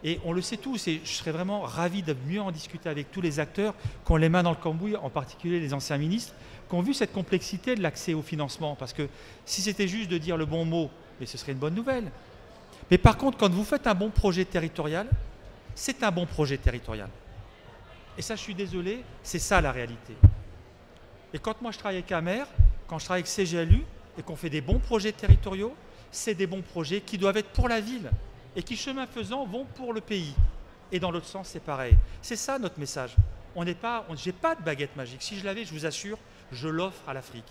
Et on le sait tous, et je serais vraiment ravi de mieux en discuter avec tous les acteurs qui ont les mains dans le cambouis, en particulier les anciens ministres, qui ont vu cette complexité de l'accès au financement. Parce que si c'était juste de dire le bon mot, mais ce serait une bonne nouvelle. Mais par contre, quand vous faites un bon projet territorial, c'est un bon projet territorial. Et ça, je suis désolé, c'est ça la réalité. Et quand moi je travaille avec un maire, quand je travaille avec CGLU, et qu'on fait des bons projets territoriaux, c'est des bons projets qui doivent être pour la ville et qui, chemin faisant, vont pour le pays. Et dans l'autre sens, c'est pareil. C'est ça notre message. J'ai pas de baguette magique. Si je l'avais, je vous assure, je l'offre à l'Afrique.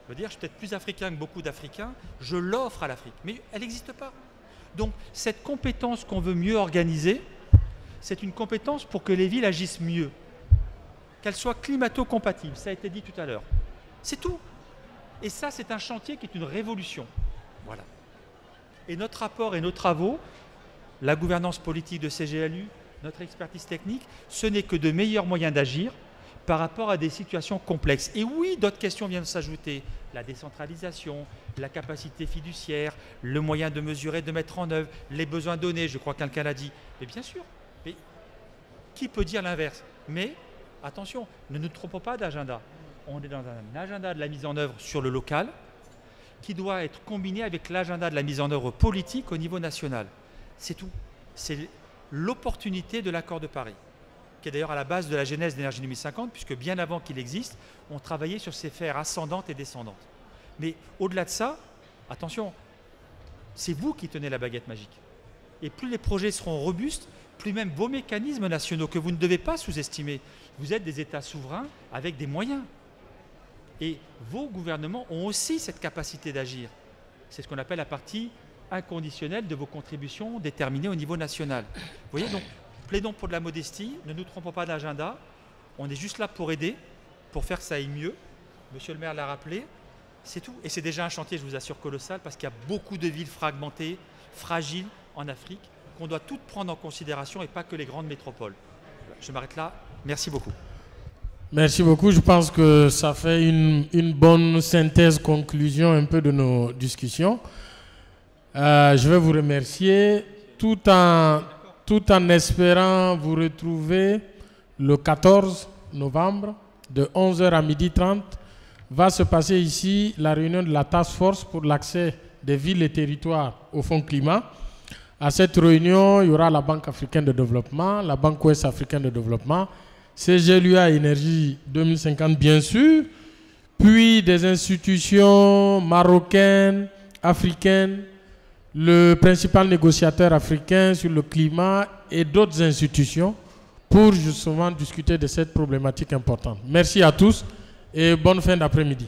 Je veux dire, je suis peut-être plus africain que beaucoup d'Africains, je l'offre à l'Afrique. Mais elle n'existe pas. Donc, cette compétence qu'on veut mieux organiser, c'est une compétence pour que les villes agissent mieux. Qu'elles soient climato-compatibles, ça a été dit tout à l'heure. C'est tout. Et ça, c'est un chantier qui est une révolution. Voilà. Et notre rapport et nos travaux, la gouvernance politique de CGLU, notre expertise technique, ce n'est que de meilleurs moyens d'agir par rapport à des situations complexes. Et oui, d'autres questions viennent s'ajouter. La décentralisation, la capacité fiduciaire, le moyen de mesurer, de mettre en œuvre, les besoins donnés, je crois que quelqu'un l'a dit. Mais bien sûr, mais qui peut dire l'inverse? Mais attention, ne nous trompons pas d'agenda. On est dans un agenda de la mise en œuvre sur le local qui doit être combiné avec l'agenda de la mise en œuvre politique au niveau national. C'est tout. C'est l'opportunité de l'accord de Paris, qui est d'ailleurs à la base de la genèse d'Énergie 2050, puisque bien avant qu'il existe, on travaillait sur ces sphères ascendantes et descendantes. Mais au-delà de ça, attention, c'est vous qui tenez la baguette magique. Et plus les projets seront robustes, plus même vos mécanismes nationaux, que vous ne devez pas sous-estimer. Vous êtes des États souverains avec des moyens. Et vos gouvernements ont aussi cette capacité d'agir. C'est ce qu'on appelle la partie inconditionnelle de vos contributions déterminées au niveau national. Vous voyez, donc, plaidons pour de la modestie, ne nous trompons pas d'agenda. On est juste là pour aider, pour faire que ça aille mieux. Monsieur le maire l'a rappelé, c'est tout. Et c'est déjà un chantier, je vous assure, colossal, parce qu'il y a beaucoup de villes fragmentées, fragiles en Afrique, qu'on doit toutes prendre en considération et pas que les grandes métropoles. Je m'arrête là. Merci beaucoup. Merci beaucoup. Je pense que ça fait une bonne synthèse, conclusion un peu de nos discussions. Je vais vous remercier tout en espérant vous retrouver le 14 novembre de 11h à 12h30. Va se passer ici la réunion de la Task Force pour l'accès des villes et territoires au Fonds climat. À cette réunion, il y aura la Banque africaine de développement, la Banque ouest africaine de développement, CGLUA Énergie 2050 bien sûr, puis des institutions marocaines, africaines, le principal négociateur africain sur le climat et d'autres institutions pour justement discuter de cette problématique importante. Merci à tous et bonne fin d'après-midi.